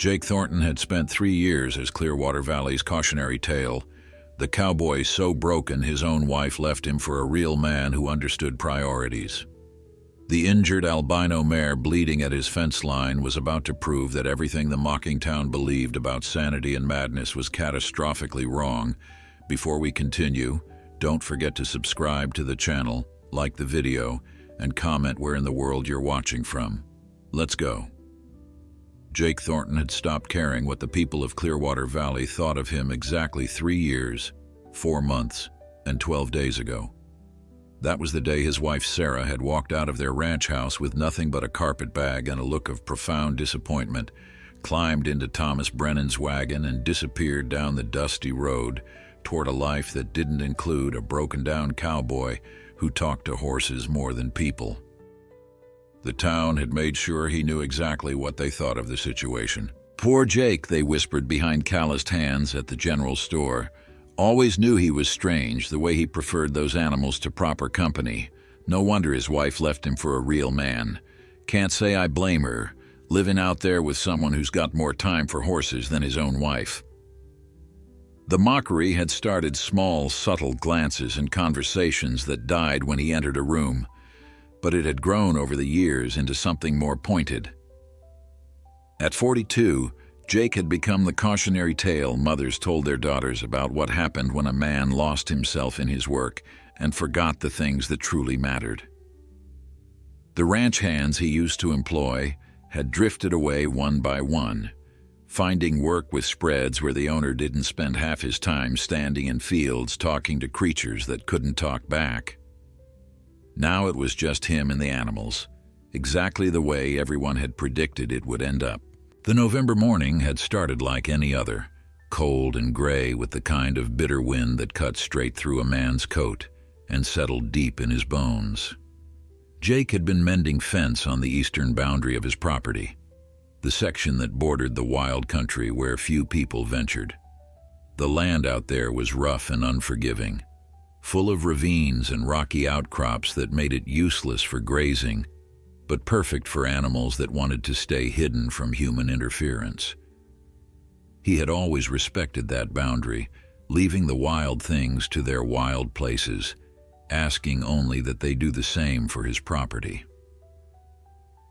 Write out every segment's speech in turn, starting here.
Jake Thornton had spent 3 years as Clearwater Valley's cautionary tale, the cowboy so broken his own wife left him for a real man who understood priorities. The injured albino mare bleeding at his fence line was about to prove that everything the mocking town believed about sanity and madness was catastrophically wrong. Before we continue, don't forget to subscribe to the channel, like the video, and comment where in the world you're watching from. Let's go. Jake Thornton had stopped caring what the people of Clearwater Valley thought of him exactly 3 years, 4 months, and 12 days ago. That was the day his wife Sarah had walked out of their ranch house with nothing but a carpet bag and a look of profound disappointment, climbed into Thomas Brennan's wagon and disappeared down the dusty road toward a life that didn't include a broken-down cowboy who talked to horses more than people. The town had made sure he knew exactly what they thought of the situation. "Poor Jake," they whispered behind calloused hands at the general store. "Always knew he was strange, the way he preferred those animals to proper company. No wonder his wife left him for a real man. Can't say I blame her, living out there with someone who's got more time for horses than his own wife." The mockery had started small, subtle glances and conversations that died when he entered a room, but it had grown over the years into something more pointed. At 42, Jake had become the cautionary tale mothers told their daughters about what happened when a man lost himself in his work and forgot the things that truly mattered. The ranch hands he used to employ had drifted away one by one, finding work with spreads where the owner didn't spend half his time standing in fields talking to creatures that couldn't talk back. Now it was just him and the animals, exactly the way everyone had predicted it would end up. The November morning had started like any other, cold and gray with the kind of bitter wind that cuts straight through a man's coat and settled deep in his bones. Jake had been mending fence on the eastern boundary of his property, the section that bordered the wild country where few people ventured. The land out there was rough and unforgiving, full of ravines and rocky outcrops that made it useless for grazing, but perfect for animals that wanted to stay hidden from human interference. He had always respected that boundary, leaving the wild things to their wild places, asking only that they do the same for his property.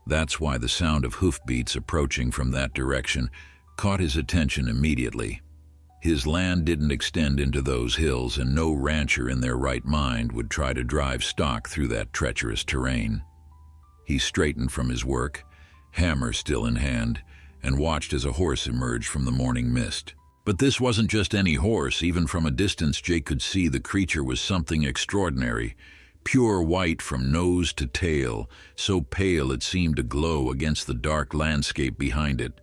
That's why the sound of hoofbeats approaching from that direction caught his attention immediately. His land didn't extend into those hills, and no rancher in their right mind would try to drive stock through that treacherous terrain. He straightened from his work, hammer still in hand, and watched as a horse emerged from the morning mist. But this wasn't just any horse. Even from a distance, Jake could see the creature was something extraordinary. Pure white from nose to tail, so pale it seemed to glow against the dark landscape behind it.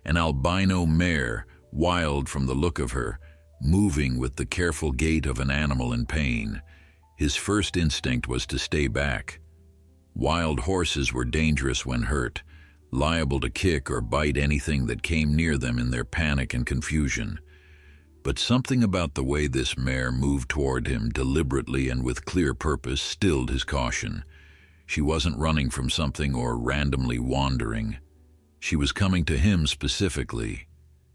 An albino mare, wild from the look of her, moving with the careful gait of an animal in pain. His first instinct was to stay back. Wild horses were dangerous when hurt, liable to kick or bite anything that came near them in their panic and confusion. But something about the way this mare moved toward him deliberately and with clear purpose stilled his caution. She wasn't running from something or randomly wandering. She was coming to him specifically,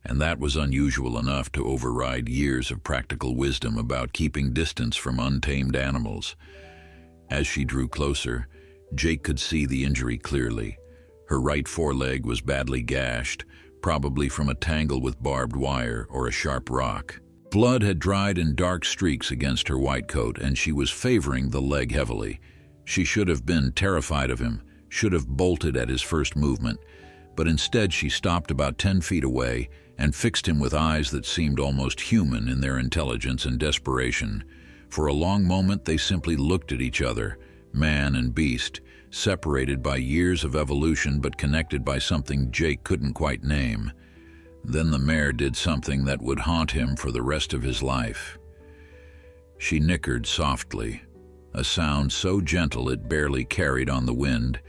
and that was unusual enough to override years of practical wisdom about keeping distance from untamed animals. As she drew closer, Jake could see the injury clearly. Her right foreleg was badly gashed, probably from a tangle with barbed wire or a sharp rock. Blood had dried in dark streaks against her white coat, and she was favoring the leg heavily. She should have been terrified of him, should have bolted at his first movement, but instead she stopped about 10 feet away and fixed him with eyes that seemed almost human in their intelligence and desperation. For a long moment they simply looked at each other, man and beast, separated by years of evolution but connected by something Jake couldn't quite name. Then the mare did something that would haunt him for the rest of his life. She nickered softly, a sound so gentle it barely carried on the wind,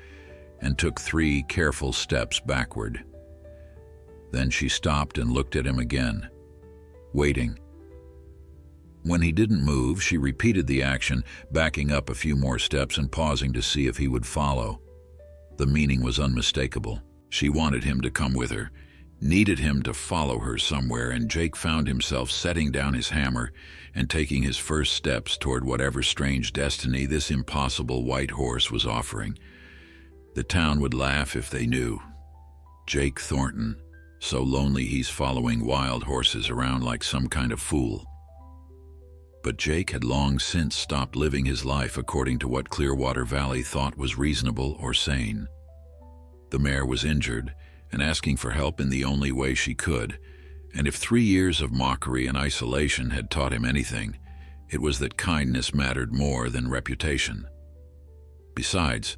and took 3 careful steps backward. Then she stopped and looked at him again, waiting. When he didn't move, she repeated the action, backing up a few more steps and pausing to see if he would follow. The meaning was unmistakable. She wanted him to come with her, needed him to follow her somewhere, and Jake found himself setting down his hammer and taking his first steps toward whatever strange destiny this impossible white horse was offering. The town would laugh if they knew. Jake Thornton, so lonely he's following wild horses around like some kind of fool. But Jake had long since stopped living his life according to what Clearwater Valley thought was reasonable or sane. The mare was injured and asking for help in the only way she could, and if 3 years of mockery and isolation had taught him anything, it was that kindness mattered more than reputation. Besides,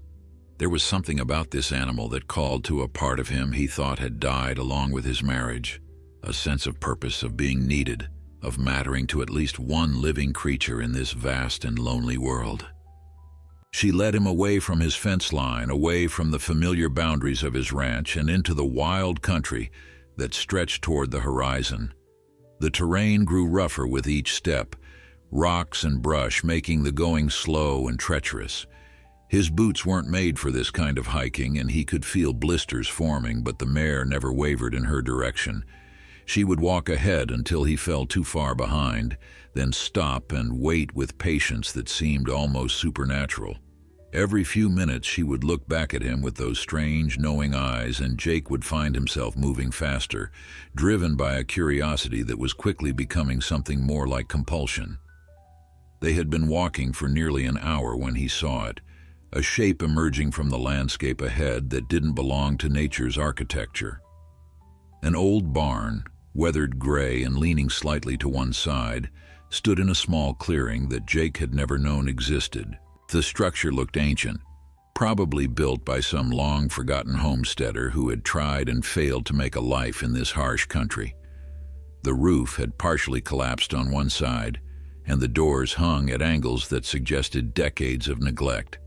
there was something about this animal that called to a part of him he thought had died along with his marriage, a sense of purpose, of being needed, of mattering to at least one living creature in this vast and lonely world. She led him away from his fence line, away from the familiar boundaries of his ranch, and into the wild country that stretched toward the horizon. The terrain grew rougher with each step, rocks and brush making the going slow and treacherous. His boots weren't made for this kind of hiking, and he could feel blisters forming, but the mare never wavered in her direction. She would walk ahead until he fell too far behind, then stop and wait with patience that seemed almost supernatural. Every few minutes she would look back at him with those strange, knowing eyes, and Jake would find himself moving faster, driven by a curiosity that was quickly becoming something more like compulsion. They had been walking for nearly an hour when he saw it, a shape emerging from the landscape ahead that didn't belong to nature's architecture. An old barn, weathered gray and leaning slightly to one side, stood in a small clearing that Jake had never known existed. The structure looked ancient, probably built by some long-forgotten homesteader who had tried and failed to make a life in this harsh country. The roof had partially collapsed on one side, and the doors hung at angles that suggested decades of neglect.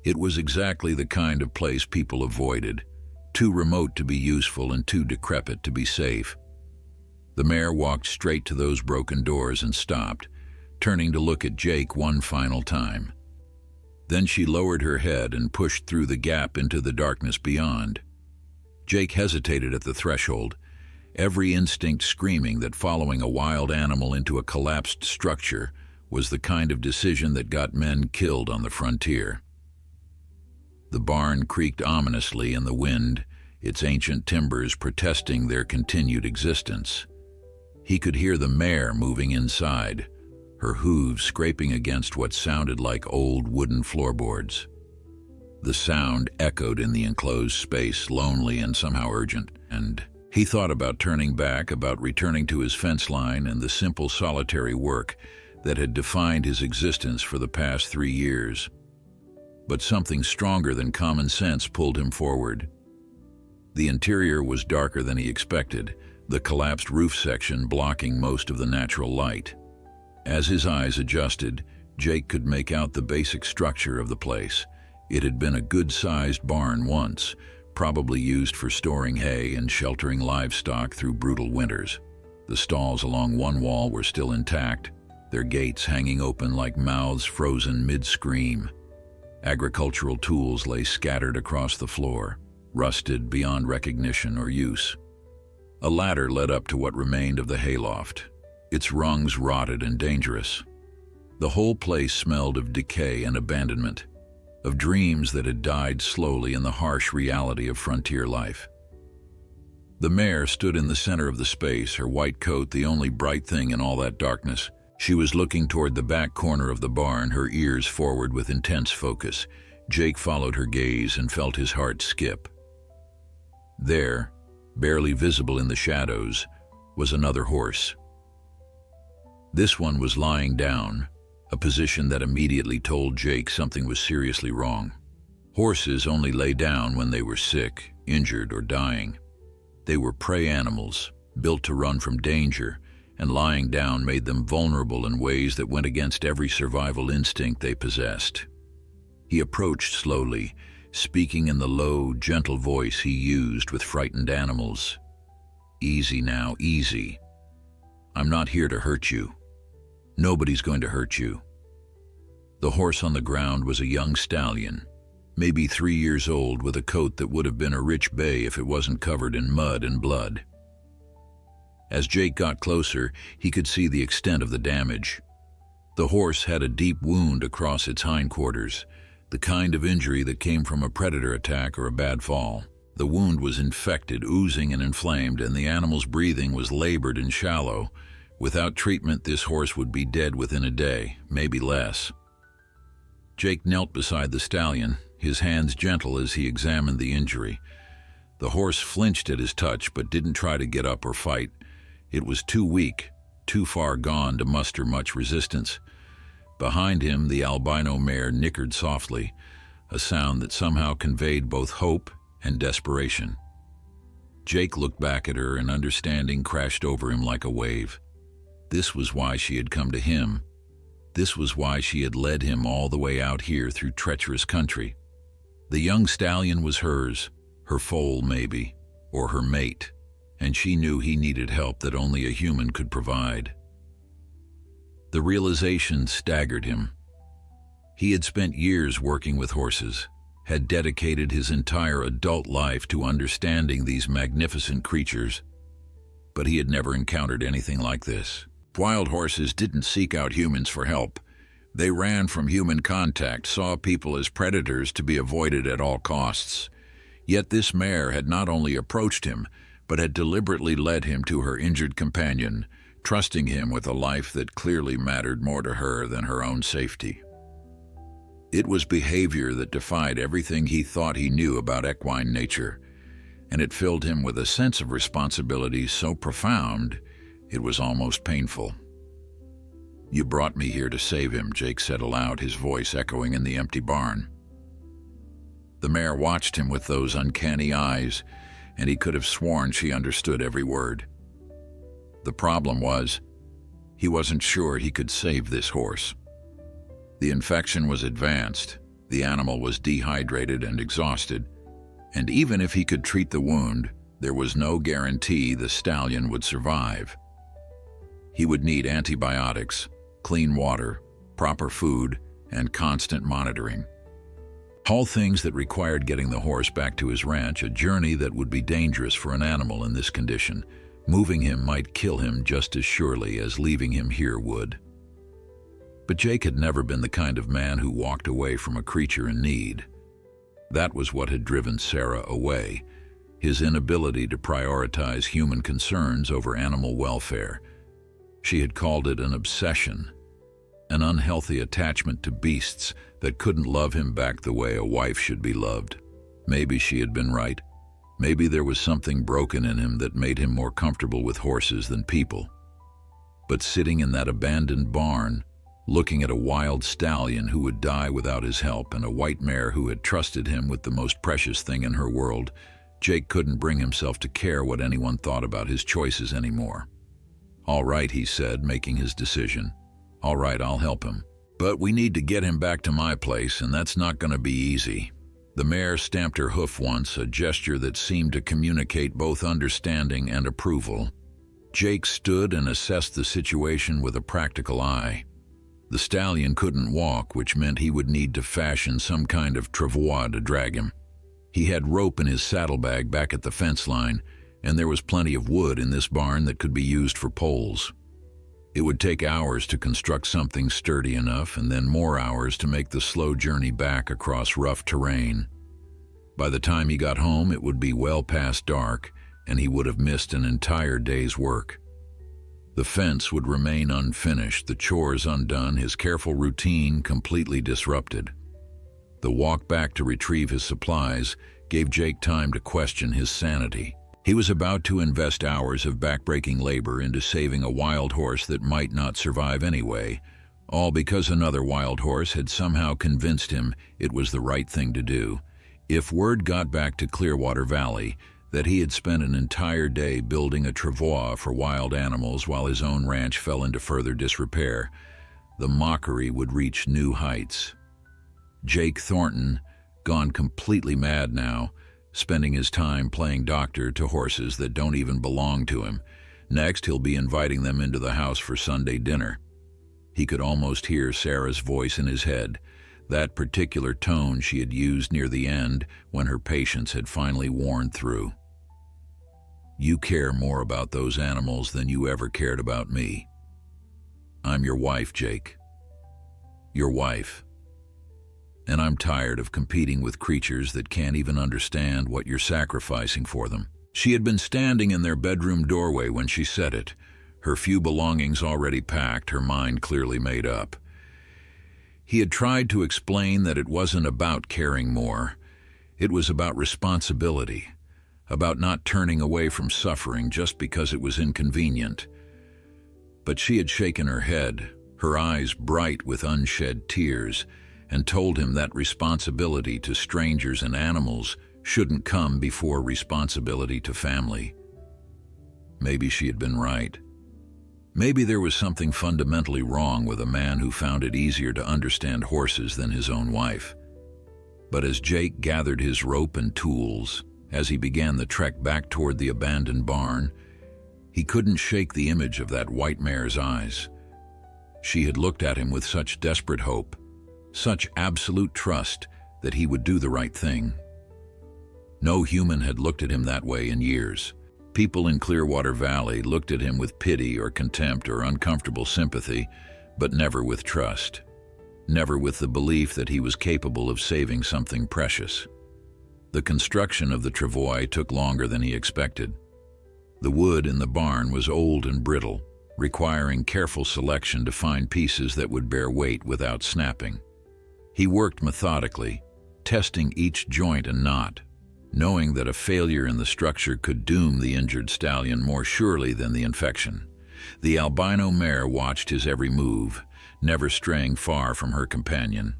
It was exactly the kind of place people avoided, too remote to be useful and too decrepit to be safe. The mare walked straight to those broken doors and stopped, turning to look at Jake one final time. Then she lowered her head and pushed through the gap into the darkness beyond. Jake hesitated at the threshold, every instinct screaming that following a wild animal into a collapsed structure was the kind of decision that got men killed on the frontier. The barn creaked ominously in the wind, its ancient timbers protesting their continued existence. He could hear the mare moving inside, her hooves scraping against what sounded like old wooden floorboards. The sound echoed in the enclosed space, lonely and somehow urgent, and he thought about turning back, about returning to his fence line and the simple solitary work that had defined his existence for the past 3 years. But something stronger than common sense pulled him forward. The interior was darker than he expected, the collapsed roof section blocking most of the natural light. As his eyes adjusted, Jake could make out the basic structure of the place. It had been a good-sized barn once, probably used for storing hay and sheltering livestock through brutal winters. The stalls along one wall were still intact, their gates hanging open like mouths frozen mid-scream. Agricultural tools lay scattered across the floor, rusted beyond recognition or use. A ladder led up to what remained of the hayloft, its rungs rotted and dangerous. The whole place smelled of decay and abandonment, of dreams that had died slowly in the harsh reality of frontier life. The mare stood in the center of the space, her white coat the only bright thing in all that darkness. She was looking toward the back corner of the barn, her ears forward with intense focus. Jake followed her gaze and felt his heart skip. There, barely visible in the shadows, was another horse. This one was lying down, a position that immediately told Jake something was seriously wrong. Horses only lay down when they were sick, injured, or dying. They were prey animals, built to run from danger, and lying down made them vulnerable in ways that went against every survival instinct they possessed. He approached slowly, speaking in the low, gentle voice he used with frightened animals. "Easy now, easy. I'm not here to hurt you. Nobody's going to hurt you." The horse on the ground was a young stallion, maybe 3 years old, with a coat that would have been a rich bay if it wasn't covered in mud and blood. As Jake got closer, he could see the extent of the damage. The horse had a deep wound across its hindquarters, the kind of injury that came from a predator attack or a bad fall. The wound was infected, oozing and inflamed, and the animal's breathing was labored and shallow. Without treatment, this horse would be dead within a day, maybe less. Jake knelt beside the stallion, his hands gentle as he examined the injury. The horse flinched at his touch but didn't try to get up or fight. It was too weak, too far gone to muster much resistance. Behind him, the albino mare nickered softly, a sound that somehow conveyed both hope and desperation. Jake looked back at her, and understanding crashed over him like a wave. This was why she had come to him. This was why she had led him all the way out here through treacherous country. The young stallion was hers, her foal maybe, or her mate, and she knew he needed help that only a human could provide. The realization staggered him. He had spent years working with horses, had dedicated his entire adult life to understanding these magnificent creatures, but he had never encountered anything like this. Wild horses didn't seek out humans for help. They ran from human contact, saw people as predators to be avoided at all costs. Yet this mare had not only approached him, but had deliberately led him to her injured companion, trusting him with a life that clearly mattered more to her than her own safety. It was behavior that defied everything he thought he knew about equine nature, and it filled him with a sense of responsibility so profound it was almost painful. "You brought me here to save him," Jake said aloud, his voice echoing in the empty barn. The mare watched him with those uncanny eyes, and he could have sworn she understood every word. The problem was, he wasn't sure he could save this horse. The infection was advanced, the animal was dehydrated and exhausted, and even if he could treat the wound, there was no guarantee the stallion would survive. He would need antibiotics, clean water, proper food, and constant monitoring. All things that required getting the horse back to his ranch, a journey that would be dangerous for an animal in this condition. Moving him might kill him just as surely as leaving him here would. But Jake had never been the kind of man who walked away from a creature in need. That was what had driven Sarah away, his inability to prioritize human concerns over animal welfare. She had called it an obsession, an unhealthy attachment to beasts that couldn't love him back the way a wife should be loved. Maybe she had been right. Maybe there was something broken in him that made him more comfortable with horses than people. But sitting in that abandoned barn, looking at a wild stallion who would die without his help and a white mare who had trusted him with the most precious thing in her world, Jake couldn't bring himself to care what anyone thought about his choices anymore. "All right," he said, making his decision. "All right, I'll help him. But we need to get him back to my place, and that's not going to be easy." The mare stamped her hoof once, a gesture that seemed to communicate both understanding and approval. Jake stood and assessed the situation with a practical eye. The stallion couldn't walk, which meant he would need to fashion some kind of travois to drag him. He had rope in his saddlebag back at the fence line, and there was plenty of wood in this barn that could be used for poles. It would take hours to construct something sturdy enough, and then more hours to make the slow journey back across rough terrain. By the time he got home, it would be well past dark, and he would have missed an entire day's work. The fence would remain unfinished, the chores undone, his careful routine completely disrupted. The walk back to retrieve his supplies gave Jake time to question his sanity. He was about to invest hours of backbreaking labor into saving a wild horse that might not survive anyway, all because another wild horse had somehow convinced him it was the right thing to do. If word got back to Clearwater Valley that he had spent an entire day building a travois for wild animals while his own ranch fell into further disrepair, the mockery would reach new heights. Jake Thornton, gone completely mad now, spending his time playing doctor to horses that don't even belong to him. Next, he'll be inviting them into the house for Sunday dinner. He could almost hear Sarah's voice in his head, that particular tone she had used near the end when her patience had finally worn through. "You care more about those animals than you ever cared about me. I'm your wife, Jake. Your wife. And I'm tired of competing with creatures that can't even understand what you're sacrificing for them." She had been standing in their bedroom doorway when she said it, her few belongings already packed, her mind clearly made up. He had tried to explain that it wasn't about caring more. It was about responsibility, about not turning away from suffering just because it was inconvenient. But she had shaken her head, her eyes bright with unshed tears, and told him that responsibility to strangers and animals shouldn't come before responsibility to family. Maybe she had been right. Maybe there was something fundamentally wrong with a man who found it easier to understand horses than his own wife. But as Jake gathered his rope and tools, as he began the trek back toward the abandoned barn, he couldn't shake the image of that white mare's eyes. She had looked at him with such desperate hope, such absolute trust that he would do the right thing. No human had looked at him that way in years. People in Clearwater Valley looked at him with pity or contempt or uncomfortable sympathy, but never with trust. Never with the belief that he was capable of saving something precious. The construction of the travois took longer than he expected. The wood in the barn was old and brittle, requiring careful selection to find pieces that would bear weight without snapping. He worked methodically, testing each joint and knot, knowing that a failure in the structure could doom the injured stallion more surely than the infection. The albino mare watched his every move, never straying far from her companion.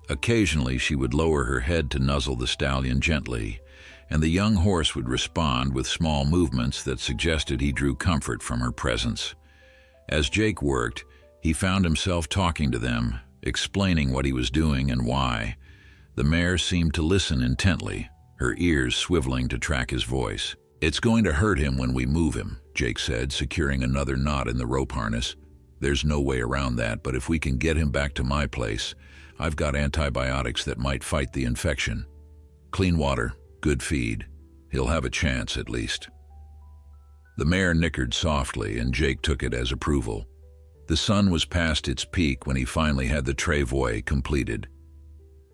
Occasionally she would lower her head to nuzzle the stallion gently, and the young horse would respond with small movements that suggested he drew comfort from her presence. As Jake worked, he found himself talking to them, explaining what he was doing and why. The mare seemed to listen intently, her ears swiveling to track his voice. "It's going to hurt him when we move him," Jake said, securing another knot in the rope harness. "There's no way around that, but if we can get him back to my place, I've got antibiotics that might fight the infection. Clean water, good feed. He'll have a chance at least." The mare nickered softly, and Jake took it as approval. The sun was past its peak when he finally had the travois completed.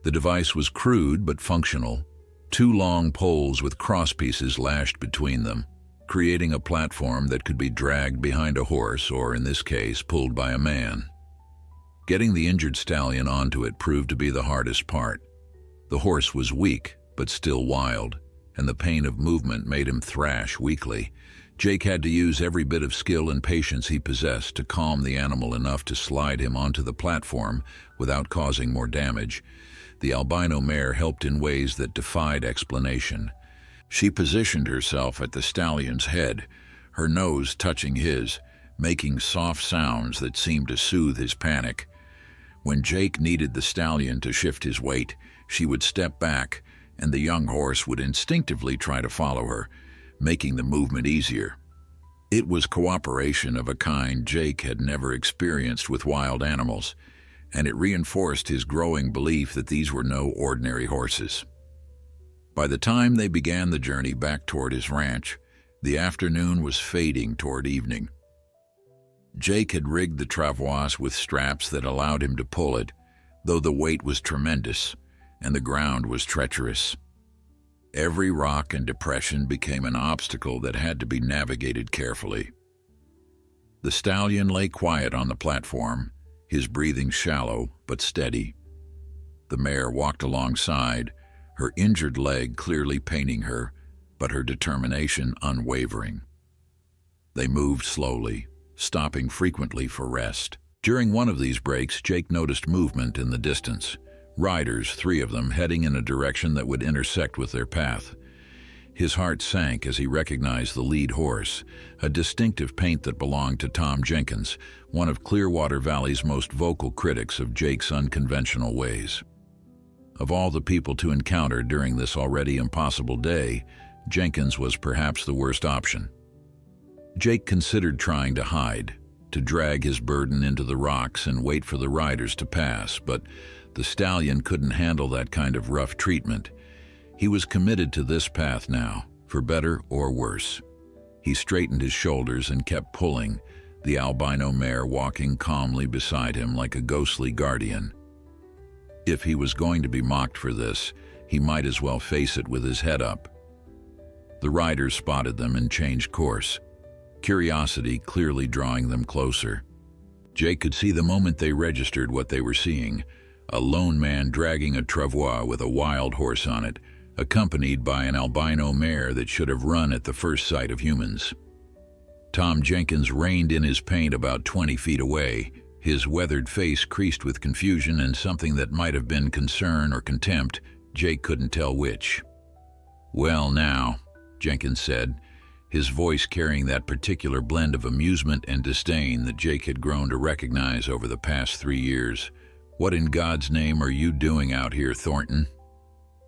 The device was crude but functional. 2 long poles with crosspieces lashed between them, creating a platform that could be dragged behind a horse or, in this case, pulled by a man. Getting the injured stallion onto it proved to be the hardest part. The horse was weak, but still wild, and the pain of movement made him thrash weakly. Jake had to use every bit of skill and patience he possessed to calm the animal enough to slide him onto the platform without causing more damage. The albino mare helped in ways that defied explanation. She positioned herself at the stallion's head, her nose touching his, making soft sounds that seemed to soothe his panic. When Jake needed the stallion to shift his weight, she would step back, and the young horse would instinctively try to follow her, making the movement easier. It was cooperation of a kind Jake had never experienced with wild animals, and it reinforced his growing belief that these were no ordinary horses. By the time they began the journey back toward his ranch, the afternoon was fading toward evening. Jake had rigged the travois with straps that allowed him to pull it, though the weight was tremendous and the ground was treacherous. Every rock and depression became an obstacle that had to be navigated carefully. The stallion lay quiet on the platform, his breathing shallow but steady. The mare walked alongside, her injured leg clearly paining her, but her determination unwavering. They moved slowly, stopping frequently for rest. During one of these breaks, Jake noticed movement in the distance. Riders, 3 of them, heading in a direction that would intersect with their path. His heart sank as he recognized the lead horse, a distinctive paint that belonged to Tom Jenkins, one of Clearwater Valley's most vocal critics of Jake's unconventional ways. Of all the people to encounter during this already impossible day, Jenkins was perhaps the worst option. Jake considered trying to hide, to drag his burden into the rocks and wait for the riders to pass, but The stallion couldn't handle that kind of rough treatment. He was committed to this path now, for better or worse. He straightened his shoulders and kept pulling, the albino mare walking calmly beside him like a ghostly guardian. If he was going to be mocked for this, he might as well face it with his head up. The riders spotted them and changed course, curiosity clearly drawing them closer. Jake could see the moment they registered what they were seeing, a lone man dragging a travois with a wild horse on it, accompanied by an albino mare that should have run at the first sight of humans. Tom Jenkins reined in his paint about 20 feet away, his weathered face creased with confusion and something that might have been concern or contempt. Jake couldn't tell which. "Well now," Jenkins said, his voice carrying that particular blend of amusement and disdain that Jake had grown to recognize over the past 3 years. "What in God's name are you doing out here, Thornton?"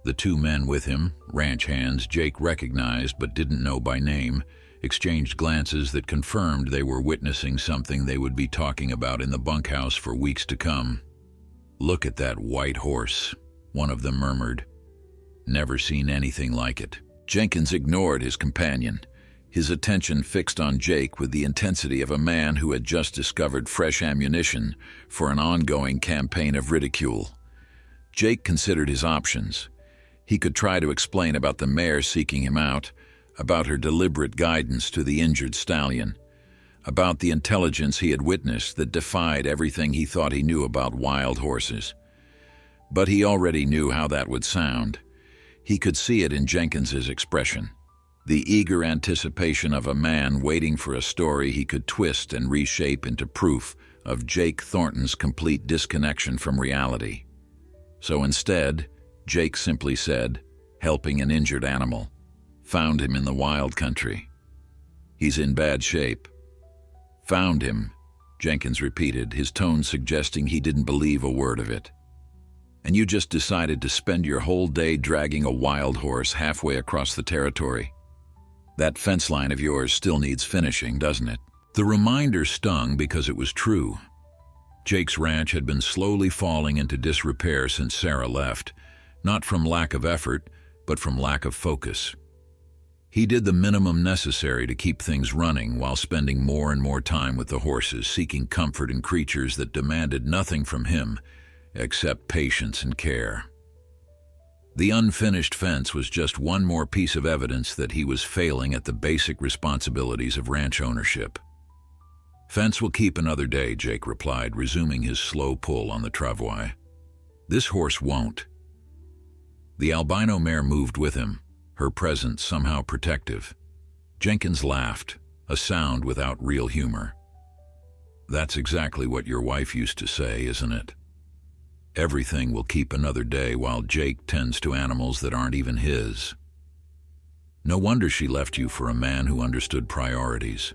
The two men with him, ranch hands Jake recognized but didn't know by name, exchanged glances that confirmed they were witnessing something they would be talking about in the bunkhouse for weeks to come. "Look at that white horse," one of them murmured. "Never seen anything like it." Jenkins ignored his companion, his attention fixed on Jake with the intensity of a man who had just discovered fresh ammunition for an ongoing campaign of ridicule. Jake considered his options. He could try to explain about the mare seeking him out, about her deliberate guidance to the injured stallion, about the intelligence he had witnessed that defied everything he thought he knew about wild horses. But he already knew how that would sound. He could see it in Jenkins's expression, the eager anticipation of a man waiting for a story he could twist and reshape into proof of Jake Thornton's complete disconnection from reality. So instead, Jake simply said, "Helping an injured animal. Found him in the wild country. He's in bad shape." "Found him," Jenkins repeated, his tone suggesting he didn't believe a word of it. "And you just decided to spend your whole day dragging a wild horse halfway across the territory. That fence line of yours still needs finishing, doesn't it?" The reminder stung because it was true. Jake's ranch had been slowly falling into disrepair since Sarah left, not from lack of effort, but from lack of focus. He did the minimum necessary to keep things running while spending more and more time with the horses, seeking comfort in creatures that demanded nothing from him except patience and care. The unfinished fence was just one more piece of evidence that he was failing at the basic responsibilities of ranch ownership. "Fence will keep another day," Jake replied, resuming his slow pull on the travois. "This horse won't." The albino mare moved with him, her presence somehow protective. Jenkins laughed, a sound without real humor. "That's exactly what your wife used to say, isn't it? Everything will keep another day while Jake tends to animals that aren't even his. No wonder she left you for a man who understood priorities."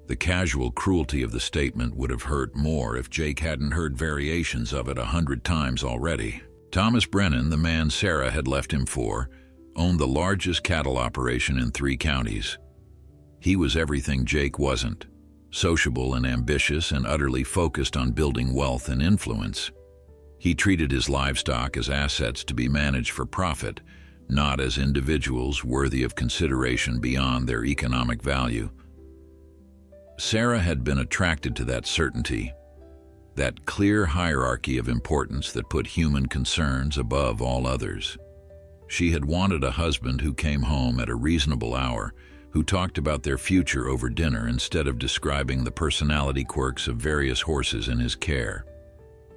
The casual cruelty of the statement would have hurt more if Jake hadn't heard variations of it 100 times already. Thomas Brennan, the man Sarah had left him for, owned the largest cattle operation in 3 counties. He was everything Jake wasn't, sociable and ambitious and utterly focused on building wealth and influence. He treated his livestock as assets to be managed for profit, not as individuals worthy of consideration beyond their economic value. Sarah had been attracted to that certainty, that clear hierarchy of importance that put human concerns above all others. She had wanted a husband who came home at a reasonable hour, who talked about their future over dinner instead of describing the personality quirks of various horses in his care.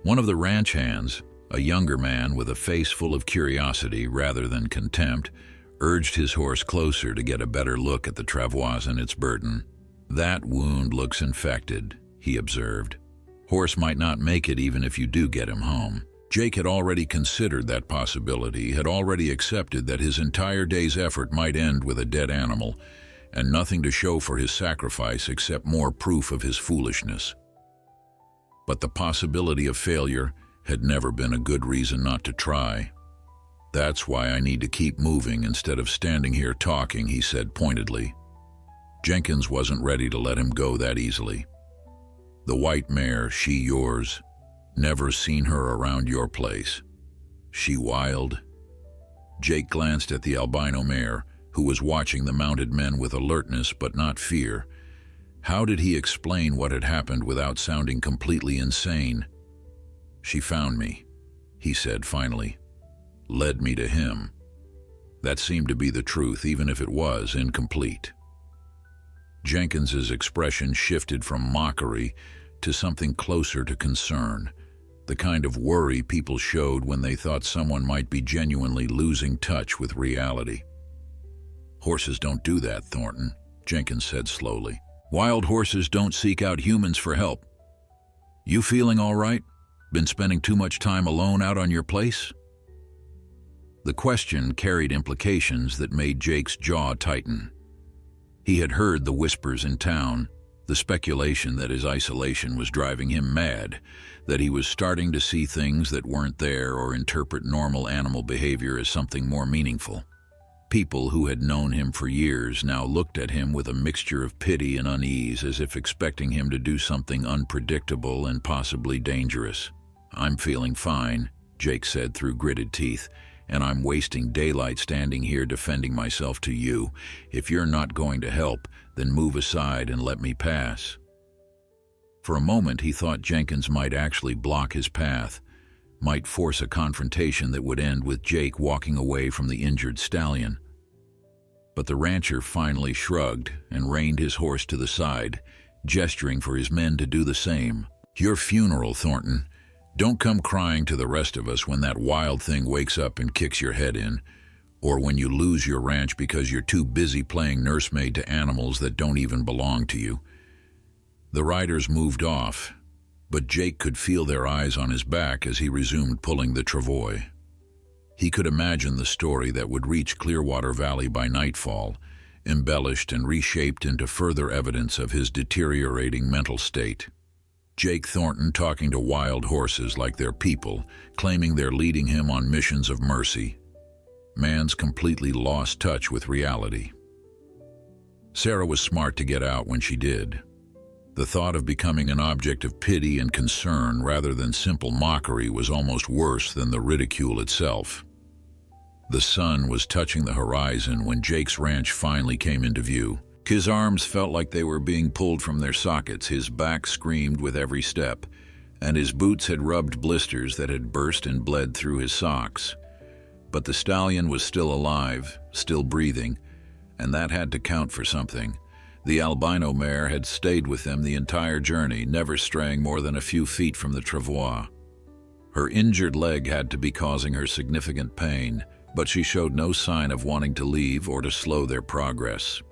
One of the ranch hands, a younger man with a face full of curiosity rather than contempt, urged his horse closer to get a better look at the travois and its burden. "That wound looks infected," he observed. "Horse might not make it even if you do get him home." Jake had already considered that possibility, had already accepted that his entire day's effort might end with a dead animal, and nothing to show for his sacrifice except more proof of his foolishness. But the possibility of failure had never been a good reason not to try. "That's why I need to keep moving instead of standing here talking," he said pointedly. Jenkins wasn't ready to let him go that easily. "The white mare, she yours?" Never seen her around your place. She wild?" Jake glanced at the Albino Mare, who was watching the mounted men with alertness but not fear. How did he explain what had happened without sounding completely insane? "She found me," he said finally. "Led me to him." That seemed to be the truth, even if it was incomplete. Jenkins's expression shifted from mockery to something closer to concern, the kind of worry people showed when they thought someone might be genuinely losing touch with reality. "Horses don't do that, Thornton," Jenkins said slowly. "Wild horses don't seek out humans for help. You feeling all right? Been spending too much time alone out on your place?" The question carried implications that made Jake's jaw tighten. He had heard the whispers in town, the speculation that his isolation was driving him mad, that he was starting to see things that weren't there or interpret normal animal behavior as something more meaningful. People who had known him for years now looked at him with a mixture of pity and unease, as if expecting him to do something unpredictable and possibly dangerous. "I'm feeling fine," Jake said through gritted teeth, "and I'm wasting daylight standing here defending myself to you. If you're not going to help, then move aside and let me pass." For a moment he thought Jenkins might actually block his path, might force a confrontation that would end with Jake walking away from the injured stallion. But the rancher finally shrugged and reined his horse to the side, gesturing for his men to do the same. "Your funeral, Thornton. Don't come crying to the rest of us when that wild thing wakes up and kicks your head in, or when you lose your ranch because you're too busy playing nursemaid to animals that don't even belong to you." The riders moved off, but Jake could feel their eyes on his back as he resumed pulling the travois. He could imagine the story that would reach Clearwater Valley by nightfall, embellished and reshaped into further evidence of his deteriorating mental state. Jake Thornton talking to wild horses like they're people, claiming they're leading him on missions of mercy. Man's completely lost touch with reality. Sarah was smart to get out when she did. The thought of becoming an object of pity and concern rather than simple mockery was almost worse than the ridicule itself. The sun was touching the horizon when Jake's ranch finally came into view. His arms felt like they were being pulled from their sockets, his back screamed with every step, and his boots had rubbed blisters that had burst and bled through his socks. But the stallion was still alive, still breathing, and that had to count for something. The Albino Mare had stayed with them the entire journey, never straying more than a few feet from the travois. Her injured leg had to be causing her significant pain, but she showed no sign of wanting to leave or to slow their progress.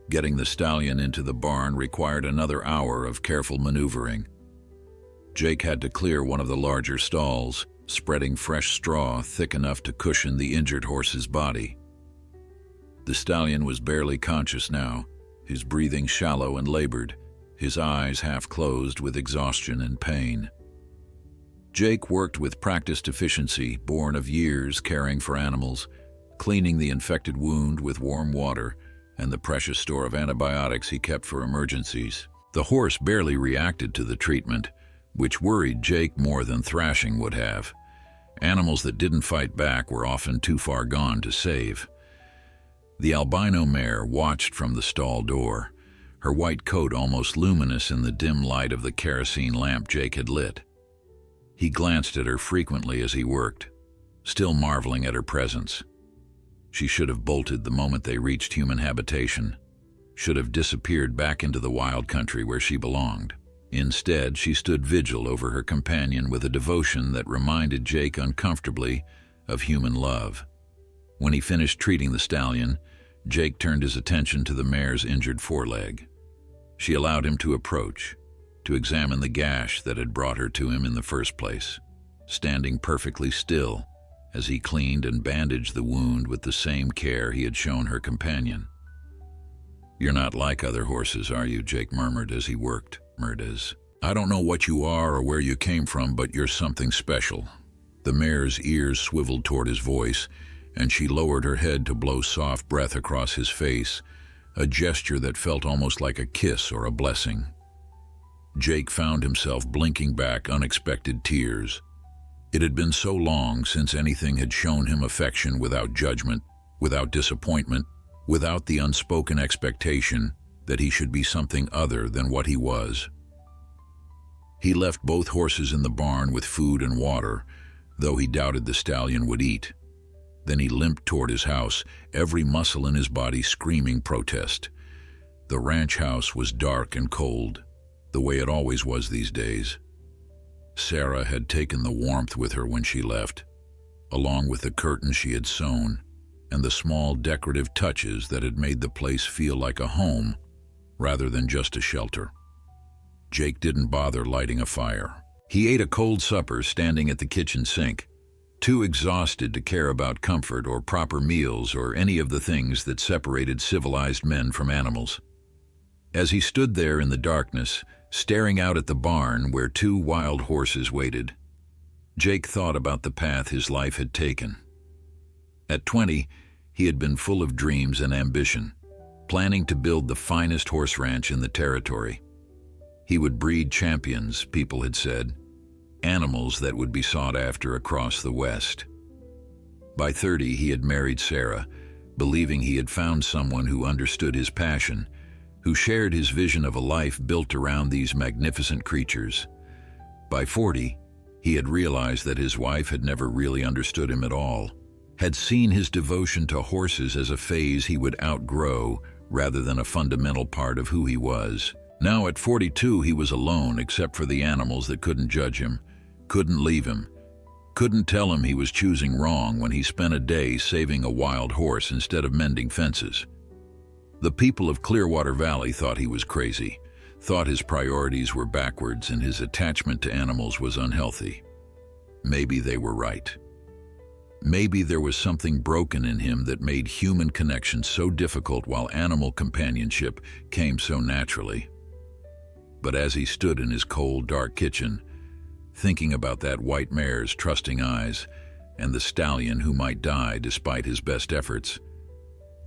Getting the stallion into the barn required another hour of careful maneuvering. Jake had to clear one of the larger stalls, spreading fresh straw thick enough to cushion the injured horse's body. The stallion was barely conscious now, his breathing shallow and labored, his eyes half closed with exhaustion and pain. Jake worked with practiced efficiency, born of years caring for animals, cleaning the infected wound with warm water and the precious store of antibiotics he kept for emergencies. The horse barely reacted to the treatment, which worried Jake more than thrashing would have. Animals that didn't fight back were often too far gone to save. The Albino Mare watched from the stall door, her white coat almost luminous in the dim light of the kerosene lamp Jake had lit. He glanced at her frequently as he worked, still marveling at her presence. She should have bolted the moment they reached human habitation, should have disappeared back into the wild country where she belonged. Instead, she stood vigil over her companion with a devotion that reminded Jake uncomfortably of human love. When he finished treating the stallion, Jake turned his attention to the mare's injured foreleg. She allowed him to approach, to examine the gash that had brought her to him in the first place, standing perfectly still as he cleaned and bandaged the wound with the same care he had shown her companion. "You're not like other horses, are you?" Jake murmured as he worked. "I don't know what you are or where you came from, but you're something special." The mare's ears swiveled toward his voice, and she lowered her head to blow soft breath across his face, a gesture that felt almost like a kiss or a blessing. Jake found himself blinking back unexpected tears. It had been so long since anything had shown him affection without judgment, without disappointment, without the unspoken expectation that he should be something other than what he was. He left both horses in the barn with food and water, though he doubted the stallion would eat. Then he limped toward his house, every muscle in his body screaming protest. The ranch house was dark and cold, the way it always was these days. Sarah had taken the warmth with her when she left, along with the curtains she had sewn, and the small decorative touches that had made the place feel like a home, rather than just a shelter. Jake didn't bother lighting a fire. He ate a cold supper standing at the kitchen sink, too exhausted to care about comfort or proper meals or any of the things that separated civilized men from animals. As he stood there in the darkness, staring out at the barn where 2 wild horses waited, Jake thought about the path his life had taken. At 20, he had been full of dreams and ambition, planning to build the finest horse ranch in the territory. He would breed champions, people had said, animals that would be sought after across the West. By 30, he had married Sarah, believing he had found someone who understood his passion, who shared his vision of a life built around these magnificent creatures. By 40, he had realized that his wife had never really understood him at all, had seen his devotion to horses as a phase he would outgrow rather than a fundamental part of who he was. Now at 42, he was alone except for the animals that couldn't judge him, couldn't leave him, couldn't tell him he was choosing wrong when he spent a day saving a wild horse instead of mending fences. The people of Clearwater Valley thought he was crazy, thought his priorities were backwards and his attachment to animals was unhealthy. Maybe they were right. Maybe there was something broken in him that made human connection so difficult while animal companionship came so naturally. But as he stood in his cold, dark kitchen, thinking about that white mare's trusting eyes and the stallion who might die despite his best efforts,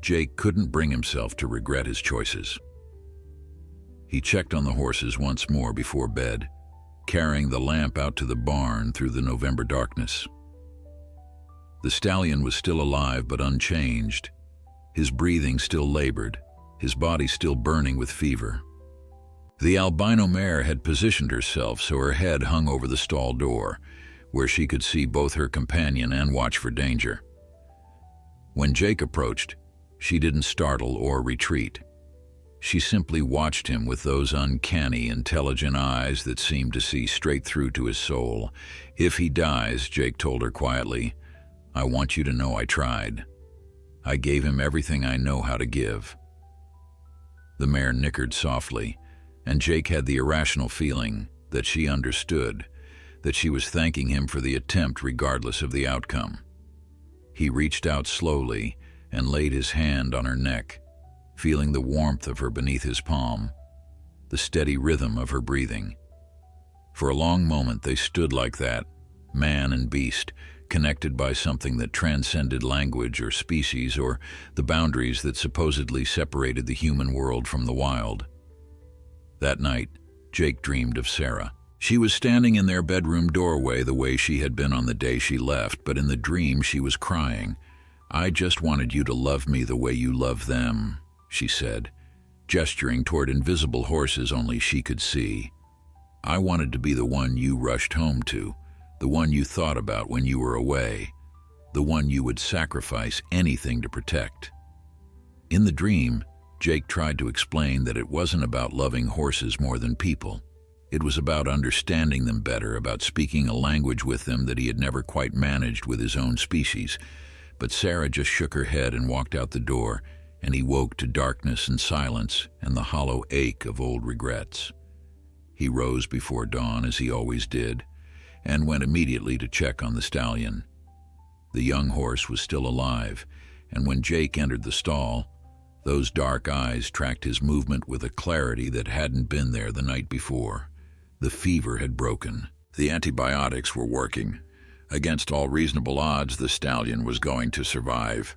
Jake couldn't bring himself to regret his choices. He checked on the horses once more before bed, carrying the lamp out to the barn through the November darkness. The stallion was still alive but unchanged, his breathing still labored, his body still burning with fever. The Albino Mare had positioned herself so her head hung over the stall door, where she could see both her companion and watch for danger. When Jake approached, she didn't startle or retreat. She simply watched him with those uncanny, intelligent eyes that seemed to see straight through to his soul. "If he dies," Jake told her quietly, "I want you to know I tried. I gave him everything I know how to give." The mare nickered softly, and Jake had the irrational feeling that she understood, that she was thanking him for the attempt regardless of the outcome. He reached out slowly and laid his hand on her neck, feeling the warmth of her beneath his palm, the steady rhythm of her breathing. For a long moment they stood like that, man and beast, connected by something that transcended language or species or the boundaries that supposedly separated the human world from the wild. That night, Jake dreamed of Sarah. She was standing in their bedroom doorway the way she had been on the day she left, but in the dream she was crying. "I just wanted you to love me the way you love them," she said, gesturing toward invisible horses only she could see. "I wanted to be the one you rushed home to, the one you thought about when you were away, the one you would sacrifice anything to protect." In the dream, Jake tried to explain that it wasn't about loving horses more than people. It was about understanding them better, about speaking a language with them that he had never quite managed with his own species. But Sarah just shook her head and walked out the door, and he woke to darkness and silence and the hollow ache of old regrets. He rose before dawn, as he always did, and went immediately to check on the stallion. The young horse was still alive, and when Jake entered the stall, those dark eyes tracked his movement with a clarity that hadn't been there the night before. The fever had broken. The antibiotics were working. Against all reasonable odds, the stallion was going to survive.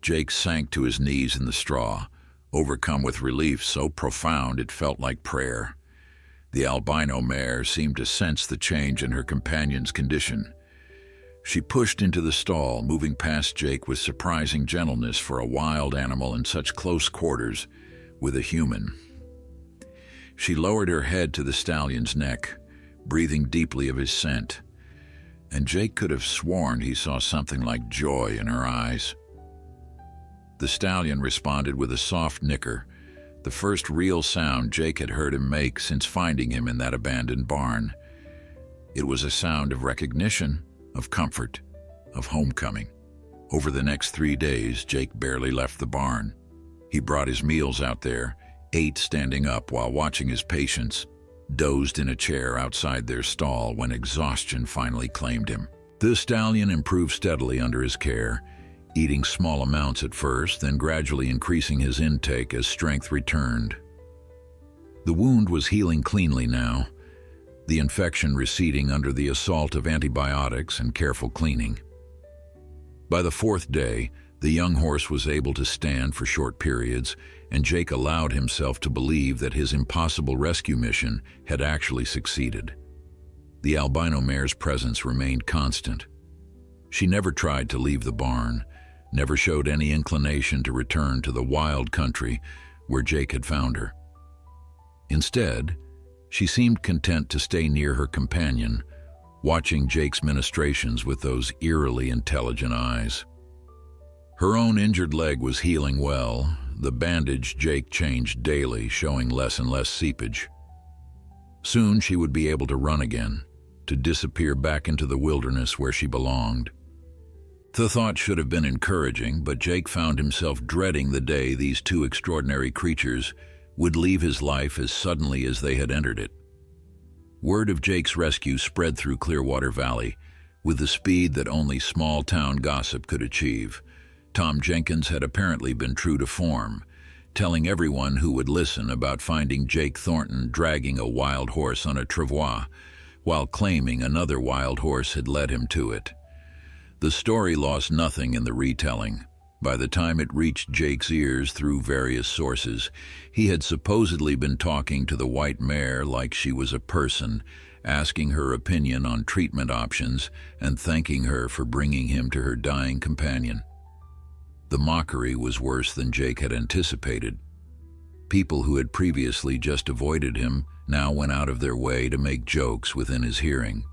Jake sank to his knees in the straw, overcome with relief so profound it felt like prayer. The albino mare seemed to sense the change in her companion's condition. She pushed into the stall, moving past Jake with surprising gentleness for a wild animal in such close quarters with a human. She lowered her head to the stallion's neck, breathing deeply of his scent, and Jake could have sworn he saw something like joy in her eyes. The stallion responded with a soft nicker, the first real sound Jake had heard him make since finding him in that abandoned barn. It was a sound of recognition, of comfort, of homecoming. Over the next 3 days, Jake barely left the barn. He brought his meals out there, ate standing up while watching his patients, dozed in a chair outside their stall when exhaustion finally claimed him. The stallion improved steadily under his care, eating small amounts at first, then gradually increasing his intake as strength returned. The wound was healing cleanly now, the infection receding under the assault of antibiotics and careful cleaning. By the 4th day, the young horse was able to stand for short periods, and Jake allowed himself to believe that his impossible rescue mission had actually succeeded. The albino mare's presence remained constant. She never tried to leave the barn, never showed any inclination to return to the wild country where Jake had found her. Instead, she seemed content to stay near her companion, watching Jake's ministrations with those eerily intelligent eyes. Her own injured leg was healing well, the bandage Jake changed daily, showing less and less seepage. Soon she would be able to run again, to disappear back into the wilderness where she belonged. The thought should have been encouraging, but Jake found himself dreading the day these two extraordinary creatures would leave his life as suddenly as they had entered it. Word of Jake's rescue spread through Clearwater Valley with the speed that only small-town gossip could achieve. Tom Jenkins had apparently been true to form, telling everyone who would listen about finding Jake Thornton dragging a wild horse on a travois, while claiming another wild horse had led him to it. The story lost nothing in the retelling. By the time it reached Jake's ears through various sources, he had supposedly been talking to the white mare like she was a person, asking her opinion on treatment options and thanking her for bringing him to her dying companion. The mockery was worse than Jake had anticipated. People who had previously just avoided him now went out of their way to make jokes within his hearing.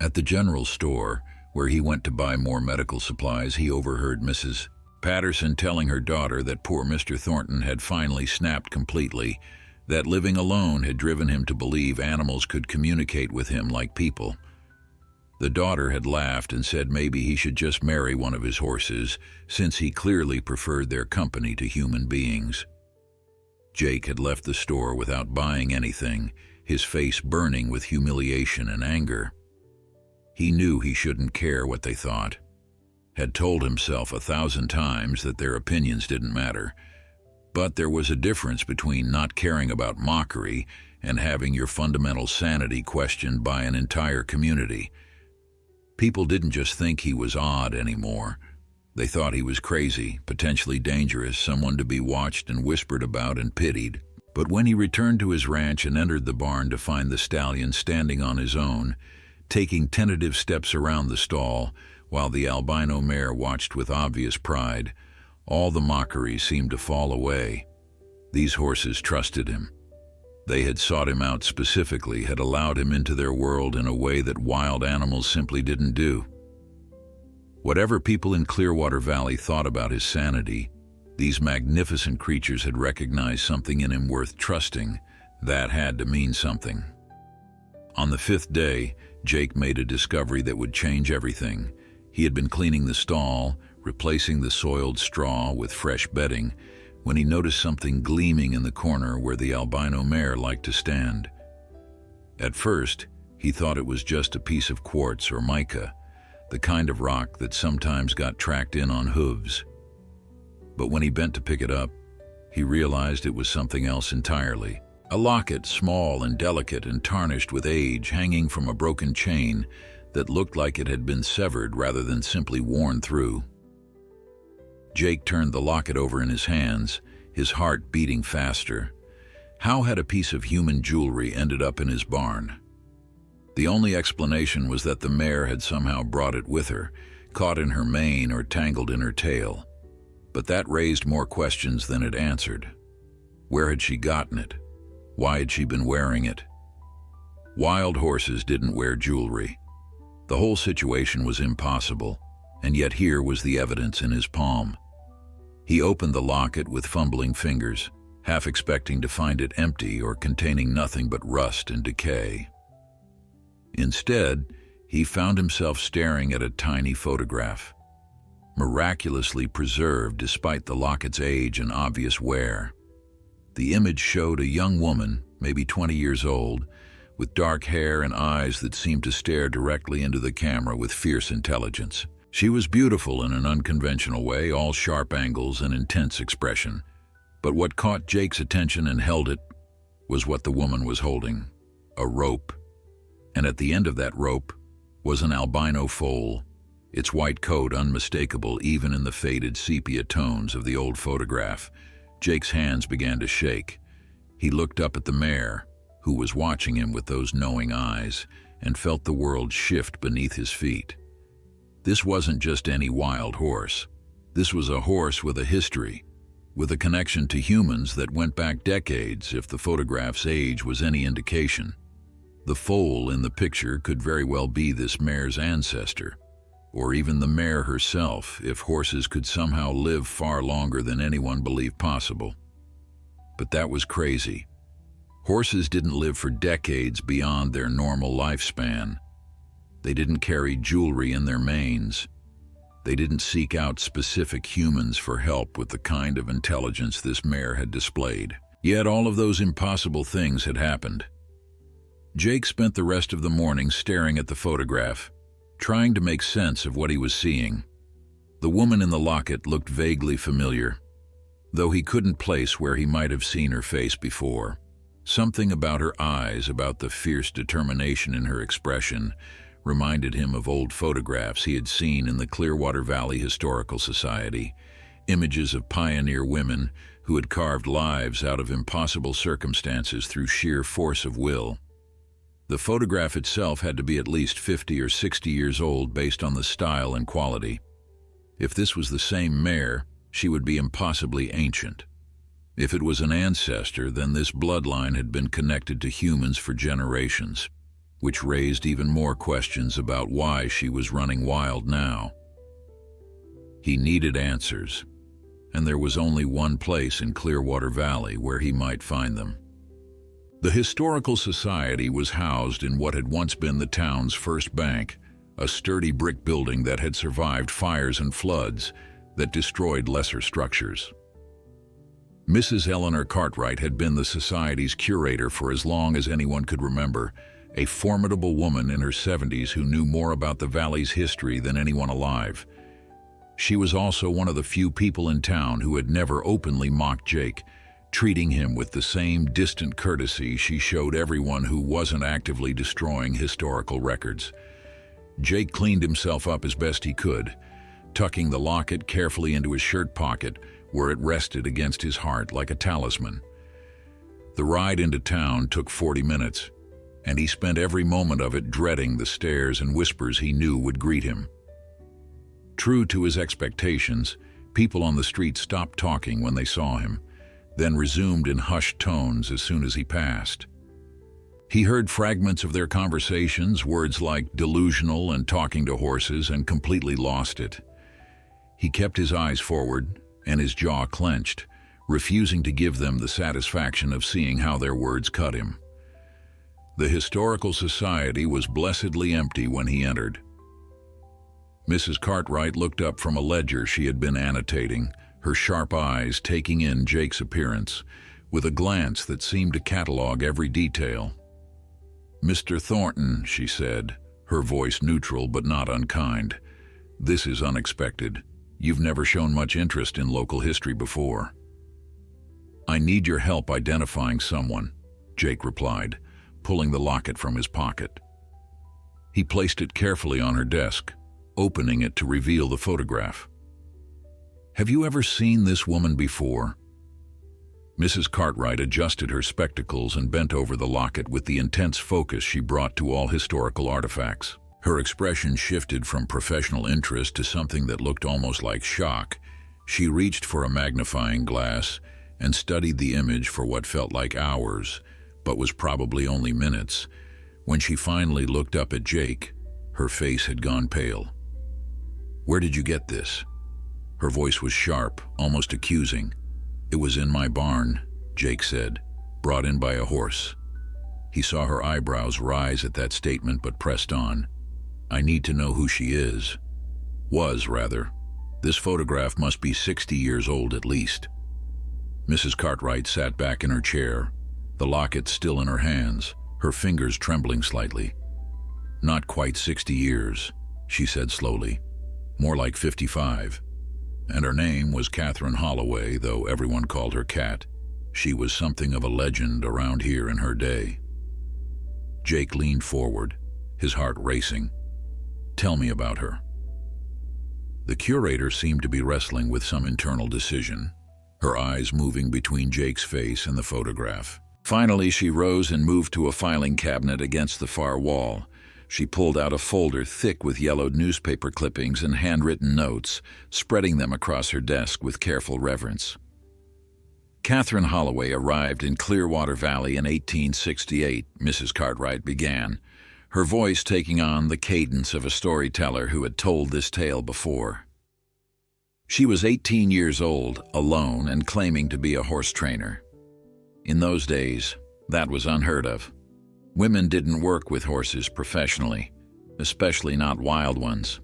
At the general store, where he went to buy more medical supplies, he overheard Mrs. Patterson telling her daughter that poor Mr. Thornton had finally snapped completely, that living alone had driven him to believe animals could communicate with him like people. The daughter had laughed and said maybe he should just marry one of his horses, since he clearly preferred their company to human beings. Jake had left the store without buying anything, his face burning with humiliation and anger. He knew he shouldn't care what they thought, had told himself 1,000 times that their opinions didn't matter. But there was a difference between not caring about mockery and having your fundamental sanity questioned by an entire community. People didn't just think he was odd anymore. They thought he was crazy, potentially dangerous, someone to be watched and whispered about and pitied. But when he returned to his ranch and entered the barn to find the stallion standing on his own, taking tentative steps around the stall, while the albino mare watched with obvious pride, all the mockery seemed to fall away. These horses trusted him. They had sought him out specifically, had allowed him into their world in a way that wild animals simply didn't do. Whatever people in Clearwater Valley thought about his sanity, these magnificent creatures had recognized something in him worth trusting. That had to mean something. On the 5th day, Jake made a discovery that would change everything. He had been cleaning the stall, replacing the soiled straw with fresh bedding, when he noticed something gleaming in the corner where the albino mare liked to stand. At first, he thought it was just a piece of quartz or mica, the kind of rock that sometimes got tracked in on hooves. But when he bent to pick it up, he realized it was something else entirely. A locket, small and delicate and tarnished with age, hanging from a broken chain that looked like it had been severed rather than simply worn through. Jake turned the locket over in his hands, his heart beating faster. How had a piece of human jewelry ended up in his barn? The only explanation was that the mare had somehow brought it with her, caught in her mane or tangled in her tail. But that raised more questions than it answered. Where had she gotten it? Why had she been wearing it? Wild horses didn't wear jewelry. The whole situation was impossible, and yet here was the evidence in his palm. He opened the locket with fumbling fingers, half expecting to find it empty or containing nothing but rust and decay. Instead, he found himself staring at a tiny photograph, miraculously preserved despite the locket's age and obvious wear. The image showed a young woman, maybe 20 years old, with dark hair and eyes that seemed to stare directly into the camera with fierce intelligence. She was beautiful in an unconventional way, all sharp angles and intense expression. But what caught Jake's attention and held it was what the woman was holding, a rope. And at the end of that rope was an albino foal, its white coat unmistakable even in the faded sepia tones of the old photograph. Jake's hands began to shake. He looked up at the mare, who was watching him with those knowing eyes, and felt the world shift beneath his feet. This wasn't just any wild horse. This was a horse with a history, with a connection to humans that went back decades if the photograph's age was any indication. The foal in the picture could very well be this mare's ancestor, or even the mare herself if horses could somehow live far longer than anyone believed possible. But that was crazy. Horses didn't live for decades beyond their normal lifespan. They didn't carry jewelry in their manes. They didn't seek out specific humans for help with the kind of intelligence this mare had displayed. Yet all of those impossible things had happened. Jake spent the rest of the morning staring at the photograph, trying to make sense of what he was seeing. The woman in the locket looked vaguely familiar, though he couldn't place where he might have seen her face before. Something about her eyes, about the fierce determination in her expression, reminded him of old photographs he had seen in the Clearwater Valley Historical Society, images of pioneer women who had carved lives out of impossible circumstances through sheer force of will. The photograph itself had to be at least 50 or 60 years old based on the style and quality. If this was the same mare, she would be impossibly ancient. If it was an ancestor, then this bloodline had been connected to humans for generations, which raised even more questions about why she was running wild now. He needed answers, and there was only one place in Clearwater Valley where he might find them. The Historical Society was housed in what had once been the town's first bank, a sturdy brick building that had survived fires and floods that destroyed lesser structures. Mrs. Eleanor Cartwright had been the Society's curator for as long as anyone could remember, a formidable woman in her 70s who knew more about the valley's history than anyone alive. She was also one of the few people in town who had never openly mocked Jake, treating him with the same distant courtesy she showed everyone who wasn't actively destroying historical records. Jake cleaned himself up as best he could, tucking the locket carefully into his shirt pocket where it rested against his heart like a talisman. The ride into town took 40 minutes, and he spent every moment of it dreading the stares and whispers he knew would greet him. True to his expectations, people on the street stopped talking when they saw him, then resumed in hushed tones as soon as he passed. He heard fragments of their conversations, words like delusional and talking to horses, and completely lost it. He kept his eyes forward and his jaw clenched, refusing to give them the satisfaction of seeing how their words cut him. The Historical Society was blessedly empty when he entered. Mrs. Cartwright looked up from a ledger she had been annotating, her sharp eyes taking in Jake's appearance, with a glance that seemed to catalog every detail. "Mr. Thornton," she said, her voice neutral but not unkind, "this is unexpected. You've never shown much interest in local history before." "I need your help identifying someone," Jake replied, pulling the locket from his pocket. He placed it carefully on her desk, opening it to reveal the photograph. "Have you ever seen this woman before?" Mrs. Cartwright adjusted her spectacles and bent over the locket with the intense focus she brought to all historical artifacts. Her expression shifted from professional interest to something that looked almost like shock. She reached for a magnifying glass and studied the image for what felt like hours, but was probably only minutes. When she finally looked up at Jake, her face had gone pale. "Where did you get this?" Her voice was sharp, almost accusing. "It was in my barn," Jake said, "brought in by a horse." He saw her eyebrows rise at that statement but pressed on. "I need to know who she is. Was, rather. This photograph must be 60 years old at least." Mrs. Cartwright sat back in her chair, the locket still in her hands, her fingers trembling slightly. "Not quite 60 years, she said slowly. "More like 55. And her name was Catherine Holloway, though everyone called her Cat. She was something of a legend around here in her day." Jake leaned forward, his heart racing. "Tell me about her." The curator seemed to be wrestling with some internal decision, her eyes moving between Jake's face and the photograph. Finally, she rose and moved to a filing cabinet against the far wall. She pulled out a folder thick with yellowed newspaper clippings and handwritten notes, spreading them across her desk with careful reverence. Catherine Holloway arrived in Clearwater Valley in 1868, Mrs. Cartwright began, her voice taking on the cadence of a storyteller who had told this tale before. She was 18 years old, alone, and claiming to be a horse trainer. In those days, that was unheard of. Women didn't work with horses professionally, especially not wild ones.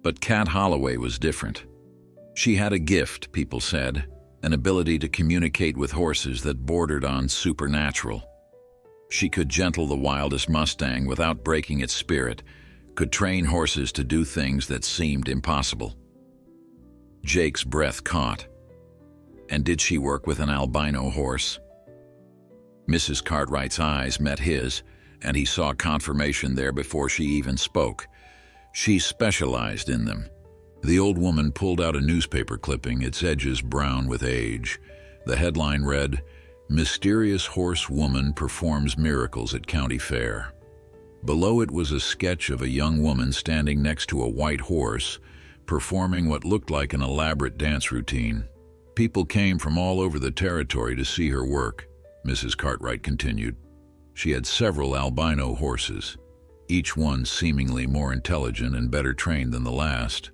But Cat Holloway was different. She had a gift, people said, an ability to communicate with horses that bordered on supernatural. She could gentle the wildest Mustang without breaking its spirit, could train horses to do things that seemed impossible. Jake's breath caught. And did she work with an albino horse? Mrs. Cartwright's eyes met his, and he saw confirmation there before she even spoke. She specialized in them. The old woman pulled out a newspaper clipping, its edges brown with age. The headline read, "Mysterious Horse Woman Performs Miracles at County Fair." Below it was a sketch of a young woman standing next to a white horse, performing what looked like an elaborate dance routine. People came from all over the territory to see her work, Mrs. Cartwright continued. She had several albino horses, each one seemingly more intelligent and better trained than the last.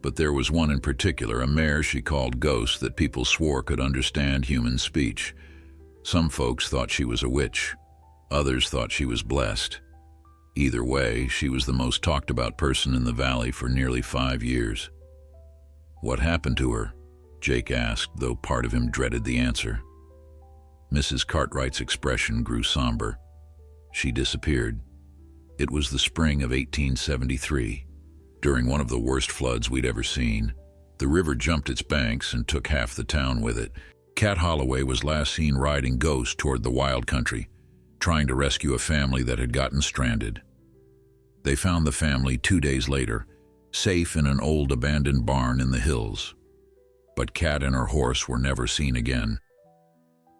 But there was one in particular, a mare she called Ghost, that people swore could understand human speech. Some folks thought she was a witch. Others thought she was blessed. Either way, she was the most talked about person in the valley for nearly 5 years. "What happened to her?" Jake asked, though part of him dreaded the answer. Mrs. Cartwright's expression grew somber. "She disappeared. It was the spring of 1873, during one of the worst floods we'd ever seen. The river jumped its banks and took half the town with it. Cat Holloway was last seen riding Ghost toward the wild country, trying to rescue a family that had gotten stranded. They found the family 2 days later, safe in an old abandoned barn in the hills. But Cat and her horse were never seen again.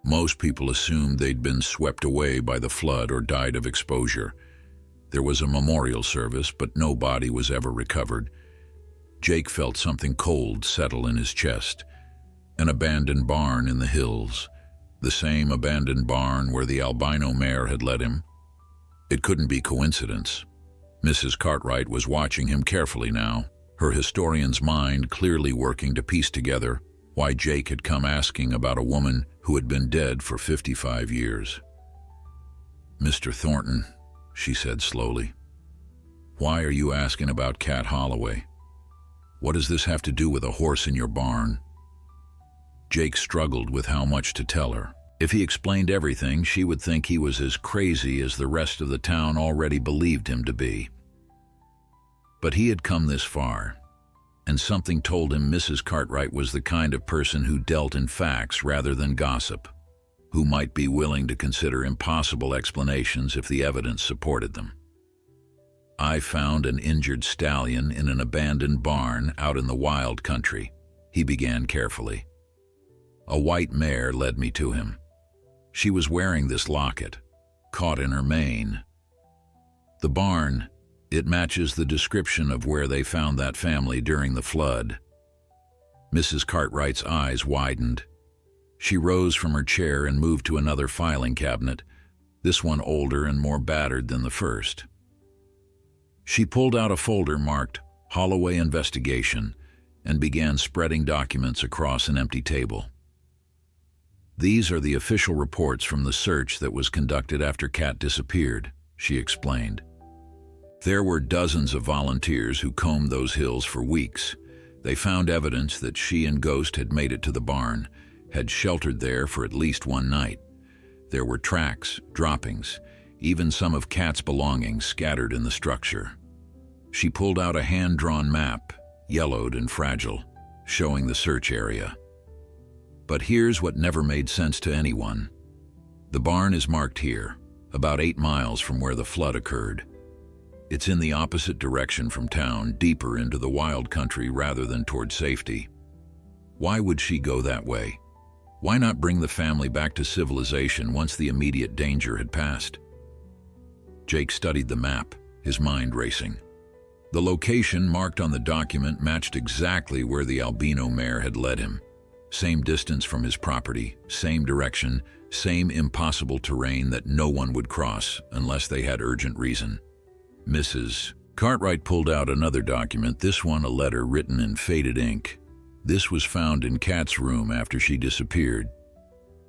Most people assumed they'd been swept away by the flood or died of exposure. There was a memorial service, but no body was ever recovered. Jake felt something cold settle in his chest. An abandoned barn in the hills, the same abandoned barn where the albino mare had led him. It couldn't be coincidence. Mrs. Cartwright was watching him carefully now, her historian's mind clearly working to piece together why Jake had come asking about a woman who had been dead for 55 years. "Mr. Thornton," she said slowly, "why are you asking about Cat Holloway? What does this have to do with a horse in your barn?" Jake struggled with how much to tell her. If he explained everything, she would think he was as crazy as the rest of the town already believed him to be. But he had come this far, and something told him Mrs. Cartwright was the kind of person who dealt in facts rather than gossip, who might be willing to consider impossible explanations if the evidence supported them. "I found an injured stallion in an abandoned barn out in the wild country," he began carefully. A white mare led me to him. She was wearing this locket, caught in her mane. The barn, it matches the description of where they found that family during the flood. Mrs. Cartwright's eyes widened. She rose from her chair and moved to another filing cabinet, this one older and more battered than the first. She pulled out a folder marked Holloway Investigation and began spreading documents across an empty table. These are the official reports from the search that was conducted after Kat disappeared, she explained. There were dozens of volunteers who combed those hills for weeks. They found evidence that she and Ghost had made it to the barn, had sheltered there for at least one night. There were tracks, droppings, even some of Kat's belongings scattered in the structure. She pulled out a hand-drawn map, yellowed and fragile, showing the search area. But here's what never made sense to anyone. The barn is marked here, about 8 miles from where the flood occurred. It's in the opposite direction from town, deeper into the wild country rather than toward safety. Why would she go that way? Why not bring the family back to civilization once the immediate danger had passed? Jake studied the map, his mind racing. The location marked on the document matched exactly where the Albino Mare had led him. Same distance from his property, same direction, same impossible terrain that no one would cross unless they had urgent reason. Mrs. Cartwright pulled out another document, this one a letter written in faded ink. This was found in Kat's room after she disappeared.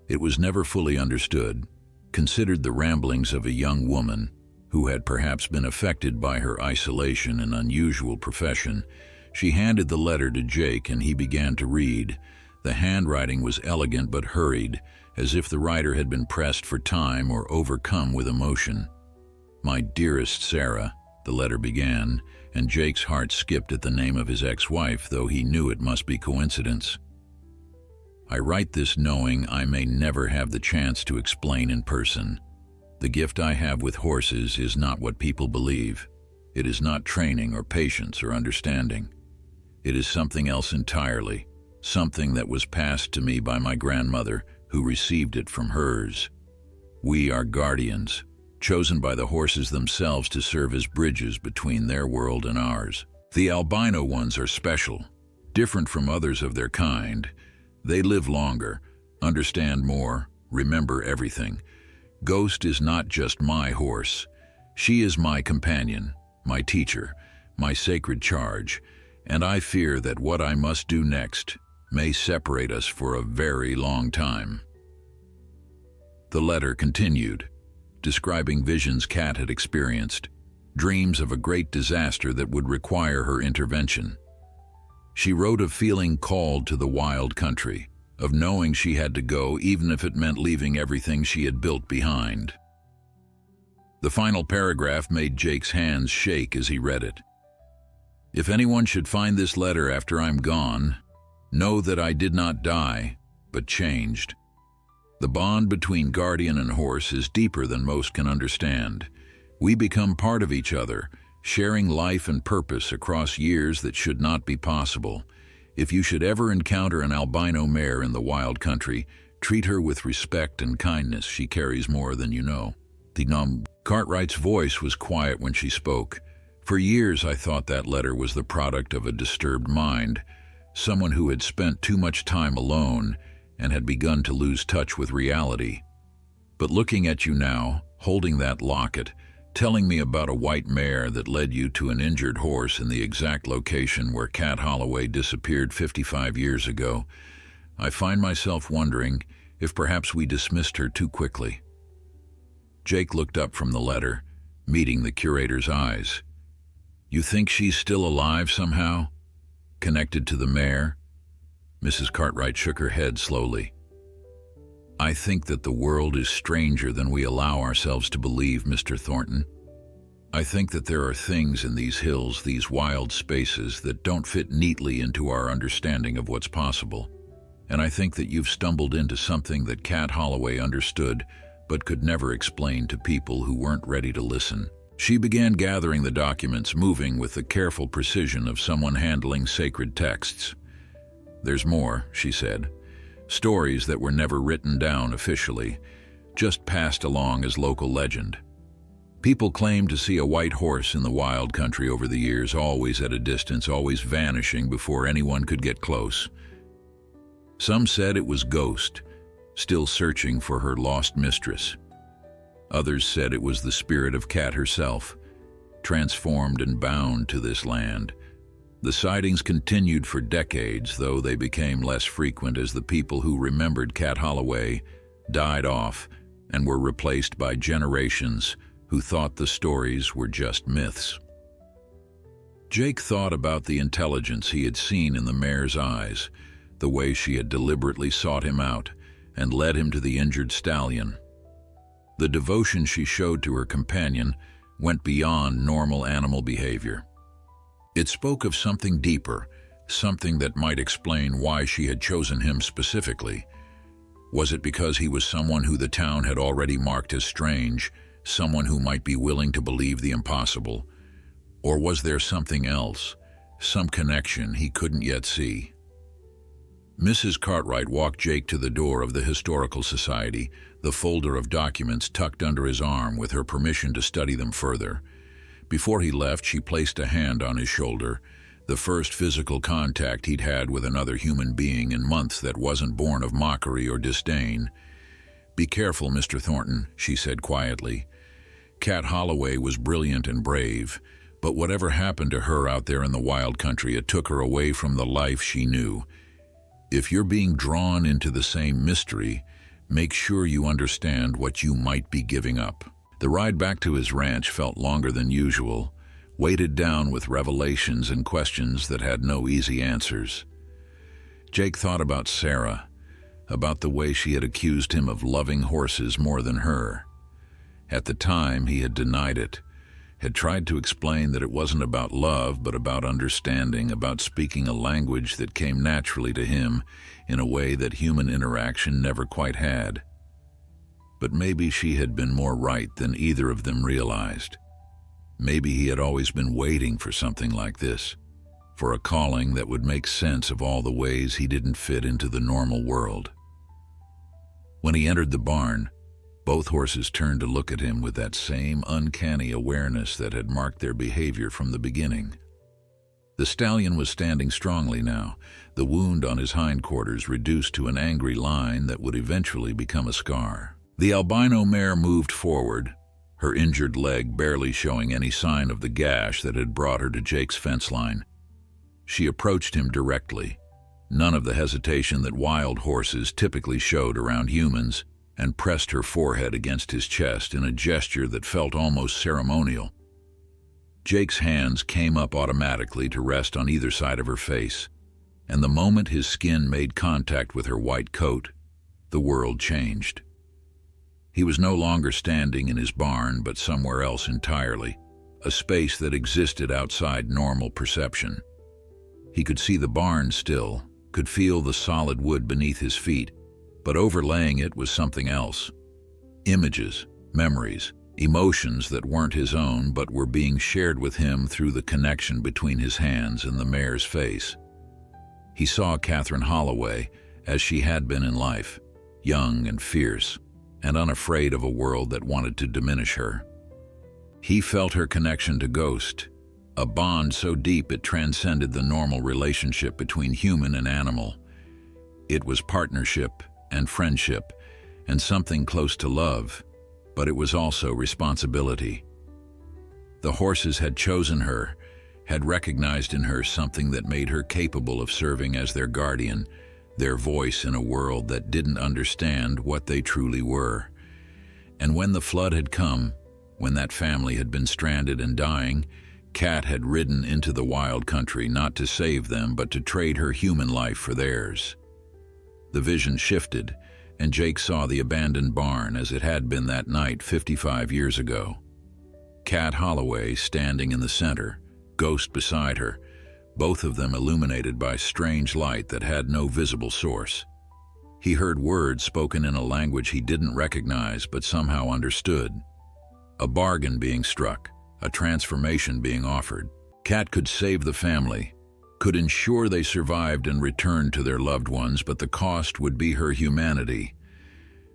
It was never fully understood, considered the ramblings of a young woman who had perhaps been affected by her isolation and unusual profession. She handed the letter to Jake and he began to read. The handwriting was elegant but hurried, as if the writer had been pressed for time or overcome with emotion. "My dearest Sarah," the letter began, and Jake's heart skipped at the name of his ex-wife, though he knew it must be coincidence. "I write this knowing I may never have the chance to explain in person. The gift I have with horses is not what people believe. It is not training or patience or understanding. It is something else entirely, something that was passed to me by my grandmother, who received it from hers. We are guardians, chosen by the horses themselves to serve as bridges between their world and ours. The albino ones are special, different from others of their kind. They live longer, understand more, remember everything. Ghost is not just my horse. She is my companion, my teacher, my sacred charge, and I fear that what I must do next may separate us for a very long time." The letter continued, describing visions Kat had experienced, dreams of a great disaster that would require her intervention. She wrote of feeling called to the wild country, of knowing she had to go even if it meant leaving everything she had built behind. The final paragraph made Jake's hands shake as he read it. "If anyone should find this letter after I'm gone, know that I did not die, but changed. The bond between guardian and horse is deeper than most can understand. We become part of each other, sharing life and purpose across years that should not be possible. If you should ever encounter an albino mare in the wild country, treat her with respect and kindness. She carries more than you know." Cartwright's voice was quiet when she spoke. "For years I thought that letter was the product of a disturbed mind, someone who had spent too much time alone and had begun to lose touch with reality. But looking at you now, holding that locket, telling me about a white mare that led you to an injured horse in the exact location where Kat Holloway disappeared 55 years ago, I find myself wondering if perhaps we dismissed her too quickly." Jake looked up from the letter, meeting the curator's eyes. "You think she's still alive somehow? Connected to the mare?" Mrs. Cartwright shook her head slowly. "I think that the world is stranger than we allow ourselves to believe, Mr. Thornton. I think that there are things in these hills, these wild spaces, that don't fit neatly into our understanding of what's possible. And I think that you've stumbled into something that Kat Holloway understood but could never explain to people who weren't ready to listen." She began gathering the documents, moving with the careful precision of someone handling sacred texts. "There's more," she said. Stories that were never written down officially, just passed along as local legend. People claimed to see a white horse in the wild country over the years, always at a distance, always vanishing before anyone could get close. Some said it was Ghost, still searching for her lost mistress. Others said it was the spirit of Cat herself, transformed and bound to this land. The sightings continued for decades, though they became less frequent as the people who remembered Cat Holloway died off and were replaced by generations who thought the stories were just myths. Jake thought about the intelligence he had seen in the mare's eyes, the way she had deliberately sought him out and led him to the injured stallion. The devotion she showed to her companion went beyond normal animal behavior. It spoke of something deeper, something that might explain why she had chosen him specifically. Was it because he was someone who the town had already marked as strange, someone who might be willing to believe the impossible? Or was there something else, some connection he couldn't yet see? Mrs. Cartwright walked Jake to the door of the Historical Society, the folder of documents tucked under his arm with her permission to study them further. Before he left, she placed a hand on his shoulder, the first physical contact he'd had with another human being in months that wasn't born of mockery or disdain. "Be careful, Mr. Thornton," she said quietly. "Cat Holloway was brilliant and brave, but whatever happened to her out there in the wild country, it took her away from the life she knew. If you're being drawn into the same mystery, make sure you understand what you might be giving up." The ride back to his ranch felt longer than usual, weighted down with revelations and questions that had no easy answers. Jake thought about Sarah, about the way she had accused him of loving horses more than her. At the time, he had denied it, had tried to explain that it wasn't about love, but about understanding, about speaking a language that came naturally to him in a way that human interaction never quite had. But maybe she had been more right than either of them realized. Maybe he had always been waiting for something like this, for a calling that would make sense of all the ways he didn't fit into the normal world. When he entered the barn, both horses turned to look at him with that same uncanny awareness that had marked their behavior from the beginning. The stallion was standing strongly now, the wound on his hindquarters reduced to an angry line that would eventually become a scar. The albino mare moved forward, her injured leg barely showing any sign of the gash that had brought her to Jake's fence line. She approached him directly, none of the hesitation that wild horses typically showed around humans, and pressed her forehead against his chest in a gesture that felt almost ceremonial. Jake's hands came up automatically to rest on either side of her face, and the moment his skin made contact with her white coat, the world changed. He was no longer standing in his barn, but somewhere else entirely, a space that existed outside normal perception. He could see the barn still, could feel the solid wood beneath his feet, but overlaying it was something else. Images, memories, emotions that weren't his own but were being shared with him through the connection between his hands and the mare's face. He saw Catherine Holloway as she had been in life, young and fierce, and unafraid of a world that wanted to diminish her. He felt her connection to Ghost, a bond so deep it transcended the normal relationship between human and animal. It was partnership and friendship, and something close to love, but it was also responsibility. The horses had chosen her, had recognized in her something that made her capable of serving as their guardian, their voice in a world that didn't understand what they truly were. And when the flood had come, when that family had been stranded and dying, Cat had ridden into the wild country not to save them, but to trade her human life for theirs. The vision shifted, and Jake saw the abandoned barn as it had been that night 55 years ago. Cat Holloway standing in the center, Ghost beside her, both of them illuminated by strange light that had no visible source. He heard words spoken in a language he didn't recognize but somehow understood. A bargain being struck, a transformation being offered. Cat could save the family, could ensure they survived and returned to their loved ones, but the cost would be her humanity.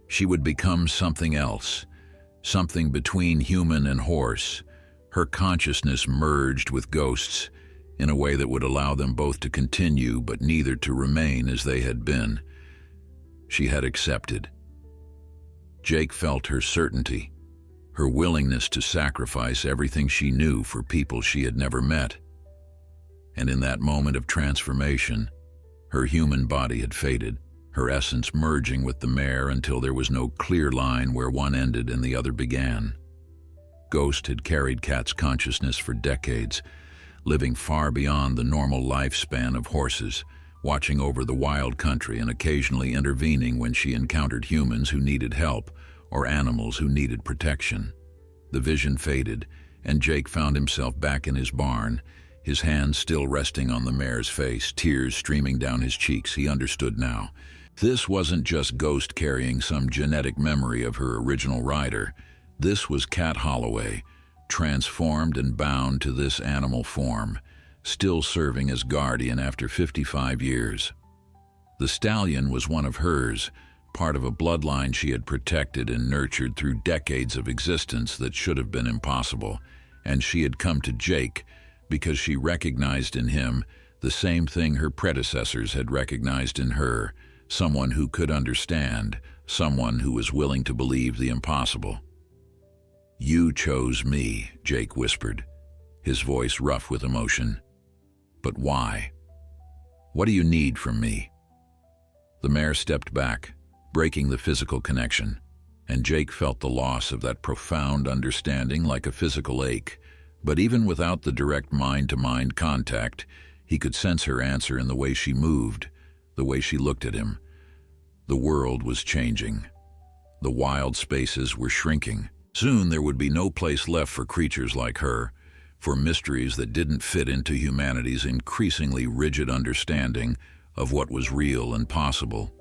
She would become something else, something between human and horse. Her consciousness merged with ghosts in a way that would allow them both to continue, but neither to remain as they had been. She had accepted. Jake felt her certainty, her willingness to sacrifice everything she knew for people she had never met. And in that moment of transformation, her human body had faded, her essence merging with the mare until there was no clear line where one ended and the other began. Ghost had carried Kat's consciousness for decades, living far beyond the normal lifespan of horses, watching over the wild country and occasionally intervening when she encountered humans who needed help or animals who needed protection. The vision faded, and Jake found himself back in his barn, his hands still resting on the mare's face, tears streaming down his cheeks. He understood now. This wasn't just Ghost carrying some genetic memory of her original rider. This was Kat Holloway, transformed and bound to this animal form, still serving as guardian after 55 years. The stallion was one of hers, part of a bloodline she had protected and nurtured through decades of existence that should have been impossible, and she had come to Jake because she recognized in him the same thing her predecessors had recognized in her, someone who could understand, someone who was willing to believe the impossible. "You chose me," Jake whispered, his voice rough with emotion. "But why? What do you need from me?" The mare stepped back, breaking the physical connection, and Jake felt the loss of that profound understanding like a physical ache. But even without the direct mind-to-mind contact, he could sense her answer in the way she moved, the way she looked at him. The world was changing. The wild spaces were shrinking. Soon there would be no place left for creatures like her, for mysteries that didn't fit into humanity's increasingly rigid understanding of what was real and possible.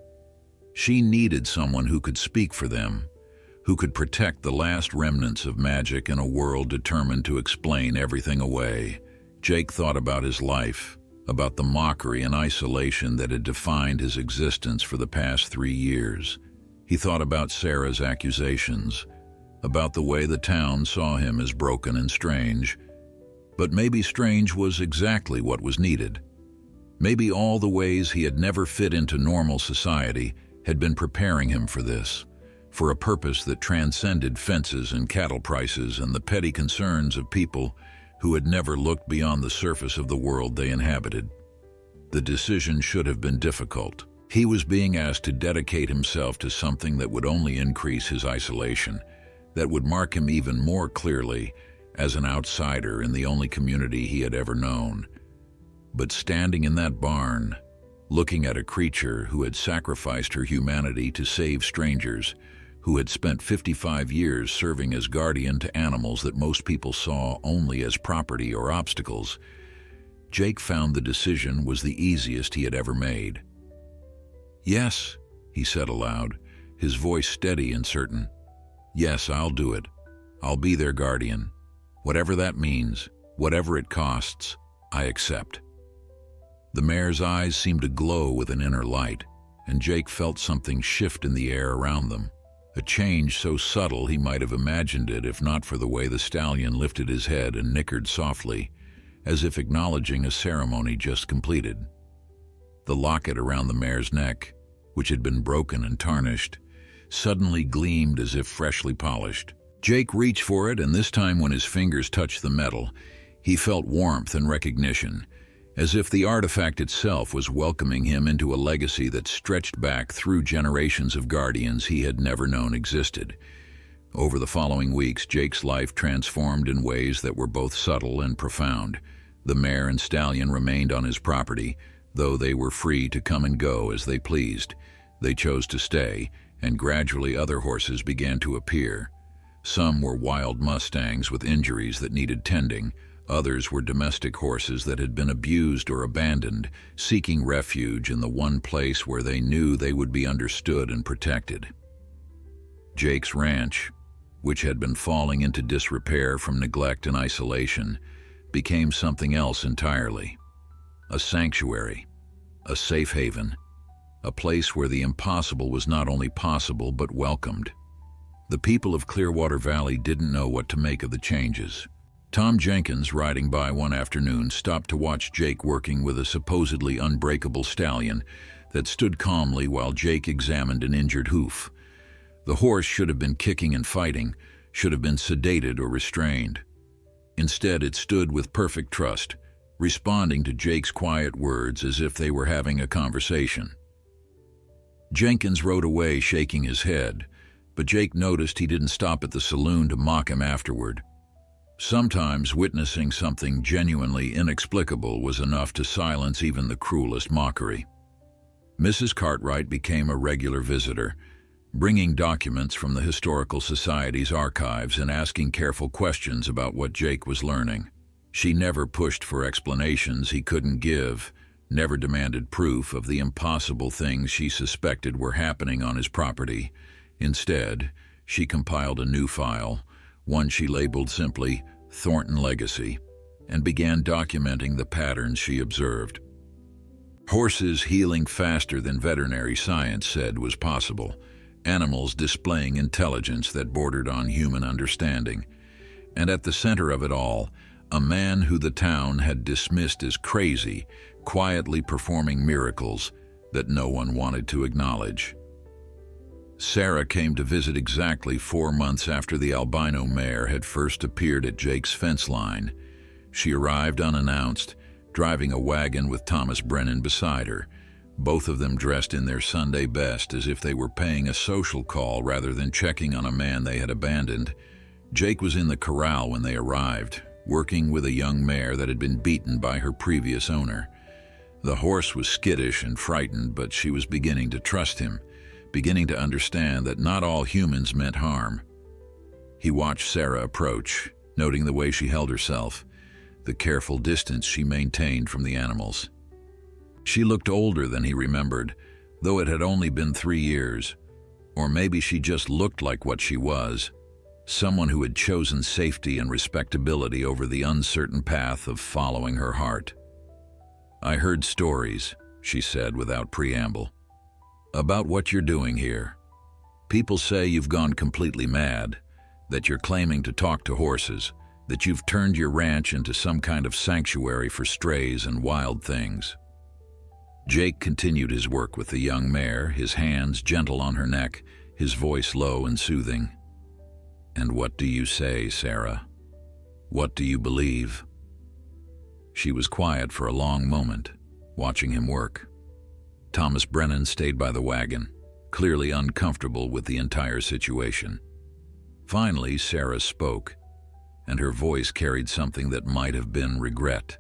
She needed someone who could speak for them, who could protect the last remnants of magic in a world determined to explain everything away. Jake thought about his life, about the mockery and isolation that had defined his existence for the past 3 years. He thought about Sarah's accusations, about the way the town saw him as broken and strange. But maybe strange was exactly what was needed. Maybe all the ways he had never fit into normal society had been preparing him for this, for a purpose that transcended fences and cattle prices and the petty concerns of people who had never looked beyond the surface of the world they inhabited. The decision should have been difficult. He was being asked to dedicate himself to something that would only increase his isolation, that would mark him even more clearly as an outsider in the only community he had ever known. But standing in that barn, looking at a creature who had sacrificed her humanity to save strangers, who had spent 55 years serving as guardian to animals that most people saw only as property or obstacles, Jake found the decision was the easiest he had ever made. "Yes," he said aloud, his voice steady and certain. "Yes, I'll do it. I'll be their guardian. Whatever that means, whatever it costs, I accept." The mare's eyes seemed to glow with an inner light, and Jake felt something shift in the air around them. A change so subtle he might have imagined it if not for the way the stallion lifted his head and nickered softly, as if acknowledging a ceremony just completed. The locket around the mare's neck, which had been broken and tarnished, suddenly gleamed as if freshly polished. Jake reached for it, and this time when his fingers touched the metal, he felt warmth and recognition, as if the artifact itself was welcoming him into a legacy that stretched back through generations of guardians he had never known existed. Over the following weeks, Jake's life transformed in ways that were both subtle and profound. The mare and stallion remained on his property, though they were free to come and go as they pleased. They chose to stay, and gradually other horses began to appear. Some were wild mustangs with injuries that needed tending. Others were domestic horses that had been abused or abandoned, seeking refuge in the one place where they knew they would be understood and protected. Jake's ranch, which had been falling into disrepair from neglect and isolation, became something else entirely. a sanctuary, a safe haven, a place where the impossible was not only possible but welcomed. The people of Clearwater Valley didn't know what to make of the changes. Tom Jenkins, riding by one afternoon, stopped to watch Jake working with a supposedly unbreakable stallion that stood calmly while Jake examined an injured hoof. The horse should have been kicking and fighting, should have been sedated or restrained. Instead, it stood with perfect trust, responding to Jake's quiet words as if they were having a conversation. Jenkins rode away shaking his head, but Jake noticed he didn't stop at the saloon to mock him afterward. Sometimes witnessing something genuinely inexplicable was enough to silence even the cruelest mockery. Mrs. Cartwright became a regular visitor, bringing documents from the Historical Society's archives and asking careful questions about what Jake was learning. She never pushed for explanations he couldn't give, never demanded proof of the impossible things she suspected were happening on his property. Instead, she compiled a new file, one she labeled simply Thornton Legacy, and began documenting the patterns she observed. Horses healing faster than veterinary science said was possible, animals displaying intelligence that bordered on human understanding, and at the center of it all, a man who the town had dismissed as crazy, quietly performing miracles that no one wanted to acknowledge. Sarah came to visit exactly 4 months after the Albino Mare had first appeared at Jake's fence line. She arrived unannounced, driving a wagon with Thomas Brennan beside her, both of them dressed in their Sunday best as if they were paying a social call rather than checking on a man they had abandoned. Jake was in the corral when they arrived, working with a young mare that had been beaten by her previous owner. The horse was skittish and frightened, but she was beginning to trust him, beginning to understand that not all humans meant harm. He watched Sarah approach, noting the way she held herself, the careful distance she maintained from the animals. She looked older than he remembered, though it had only been 3 years. Or maybe she just looked like what she was, someone who had chosen safety and respectability over the uncertain path of following her heart. "I heard stories," she said without preamble, "about what you're doing here. People say you've gone completely mad, that you're claiming to talk to horses, that you've turned your ranch into some kind of sanctuary for strays and wild things." Jake continued his work with the young mare, his hands gentle on her neck, his voice low and soothing. "And what do you say, Sarah? What do you believe?" She was quiet for a long moment, watching him work. Thomas Brennan stayed by the wagon, clearly uncomfortable with the entire situation. Finally, Sarah spoke, and her voice carried something that might have been regret.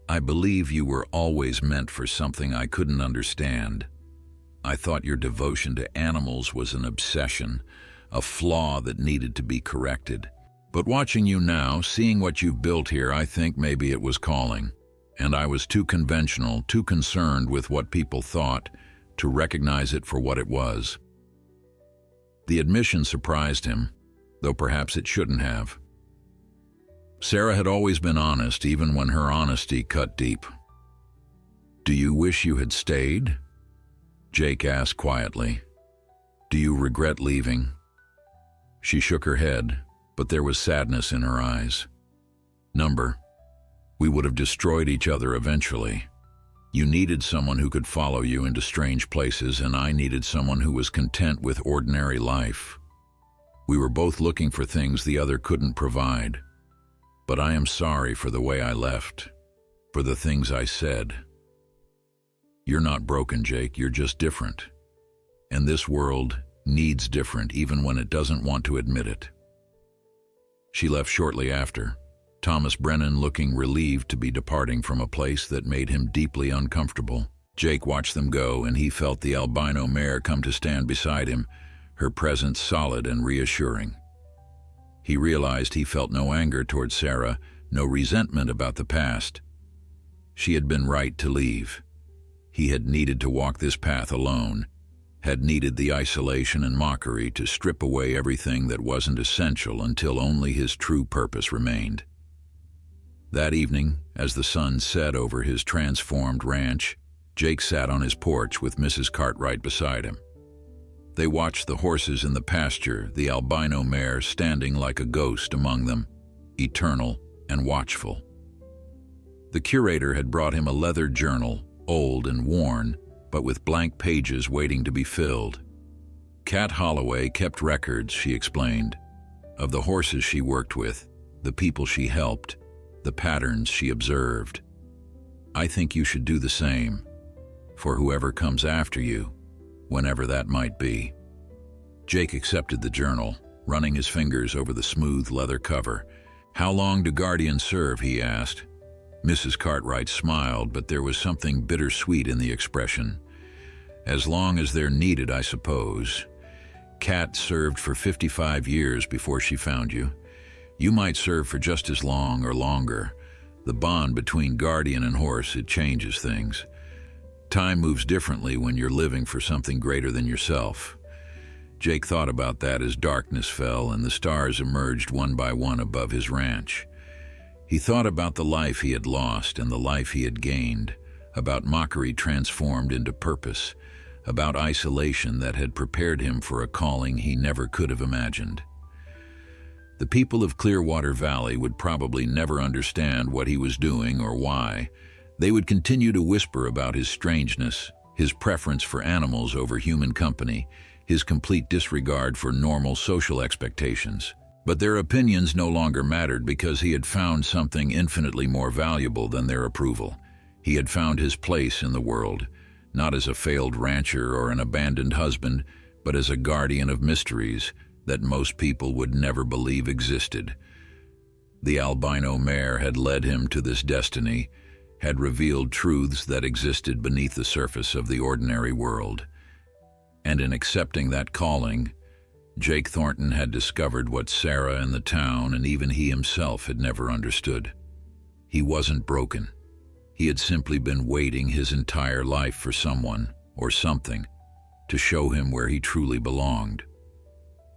"I believe you were always meant for something I couldn't understand. I thought your devotion to animals was an obsession, a flaw that needed to be corrected. But watching you now, seeing what you've built here, I think maybe it was calling. And I was too conventional, too concerned with what people thought, to recognize it for what it was." The admission surprised him, though perhaps it shouldn't have. Sarah had always been honest, even when her honesty cut deep. "Do you wish you had stayed?" Jake asked quietly. "Do you regret leaving?" She shook her head, but there was sadness in her eyes. We would have destroyed each other eventually. You needed someone who could follow you into strange places, and I needed someone who was content with ordinary life. We were both looking for things the other couldn't provide. But I am sorry for the way I left, for the things I said. You're not broken, Jake, you're just different. And this world needs different, even when it doesn't want to admit it. She left shortly after, Thomas Brennan looking relieved to be departing from a place that made him deeply uncomfortable. Jake watched them go, and he felt the albino mare come to stand beside him, her presence solid and reassuring. He realized he felt no anger toward Sarah, no resentment about the past. She had been right to leave. He had needed to walk this path alone, had needed the isolation and mockery to strip away everything that wasn't essential until only his true purpose remained. That evening, as the sun set over his transformed ranch, Jake sat on his porch with Mrs. Cartwright beside him. They watched the horses in the pasture, the albino mare standing like a ghost among them, eternal and watchful. The curator had brought him a leather journal, old and worn, but with blank pages waiting to be filled. Kat Holloway kept records, she explained, of the horses she worked with, the people she helped, the patterns she observed. I think you should do the same, for whoever comes after you, whenever that might be. Jake accepted the journal, running his fingers over the smooth leather cover. How long do guardians serve, he asked. Mrs. Cartwright smiled, but there was something bittersweet in the expression. As long as they're needed, I suppose. Kat served for 55 years before she found you. You might serve for just as long or longer. The bond between guardian and horse, it changes things. Time moves differently when you're living for something greater than yourself. Jake thought about that as darkness fell and the stars emerged one by one above his ranch. He thought about the life he had lost and the life he had gained, about mockery transformed into purpose, about isolation that had prepared him for a calling he never could have imagined. The people of Clearwater Valley would probably never understand what he was doing or why. They would continue to whisper about his strangeness, his preference for animals over human company, his complete disregard for normal social expectations. But their opinions no longer mattered because he had found something infinitely more valuable than their approval. He had found his place in the world, not as a failed rancher or an abandoned husband, but as a guardian of mysteries that most people would never believe existed. The albino mare had led him to this destiny, had revealed truths that existed beneath the surface of the ordinary world. And in accepting that calling, Jake Thornton had discovered what Sarah and the town and even he himself had never understood. He wasn't broken. He had simply been waiting his entire life for someone, or something, to show him where he truly belonged.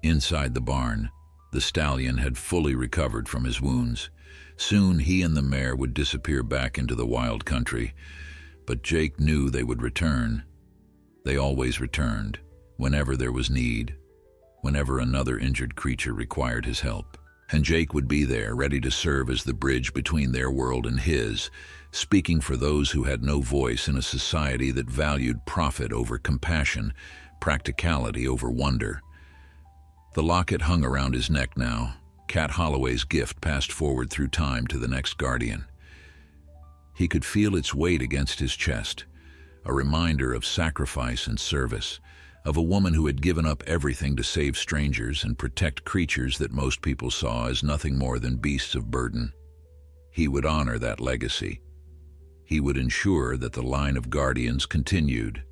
Inside the barn, the stallion had fully recovered from his wounds. Soon he and the mare would disappear back into the wild country, but Jake knew they would return. They always returned, whenever there was need, whenever another injured creature required his help. And Jake would be there, ready to serve as the bridge between their world and his, speaking for those who had no voice in a society that valued profit over compassion, practicality over wonder. The locket hung around his neck now, Kat Holloway's gift passed forward through time to the next guardian. He could feel its weight against his chest, a reminder of sacrifice and service, of a woman who had given up everything to save strangers and protect creatures that most people saw as nothing more than beasts of burden. He would honor that legacy. He would ensure that the line of guardians continued,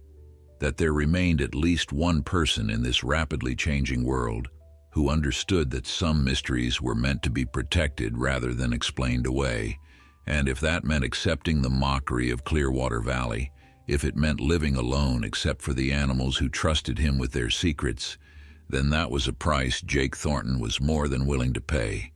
that there remained at least one person in this rapidly changing world who understood that some mysteries were meant to be protected rather than explained away, and if that meant accepting the mockery of Clearwater Valley, if it meant living alone except for the animals who trusted him with their secrets, then that was a price Jake Thornton was more than willing to pay.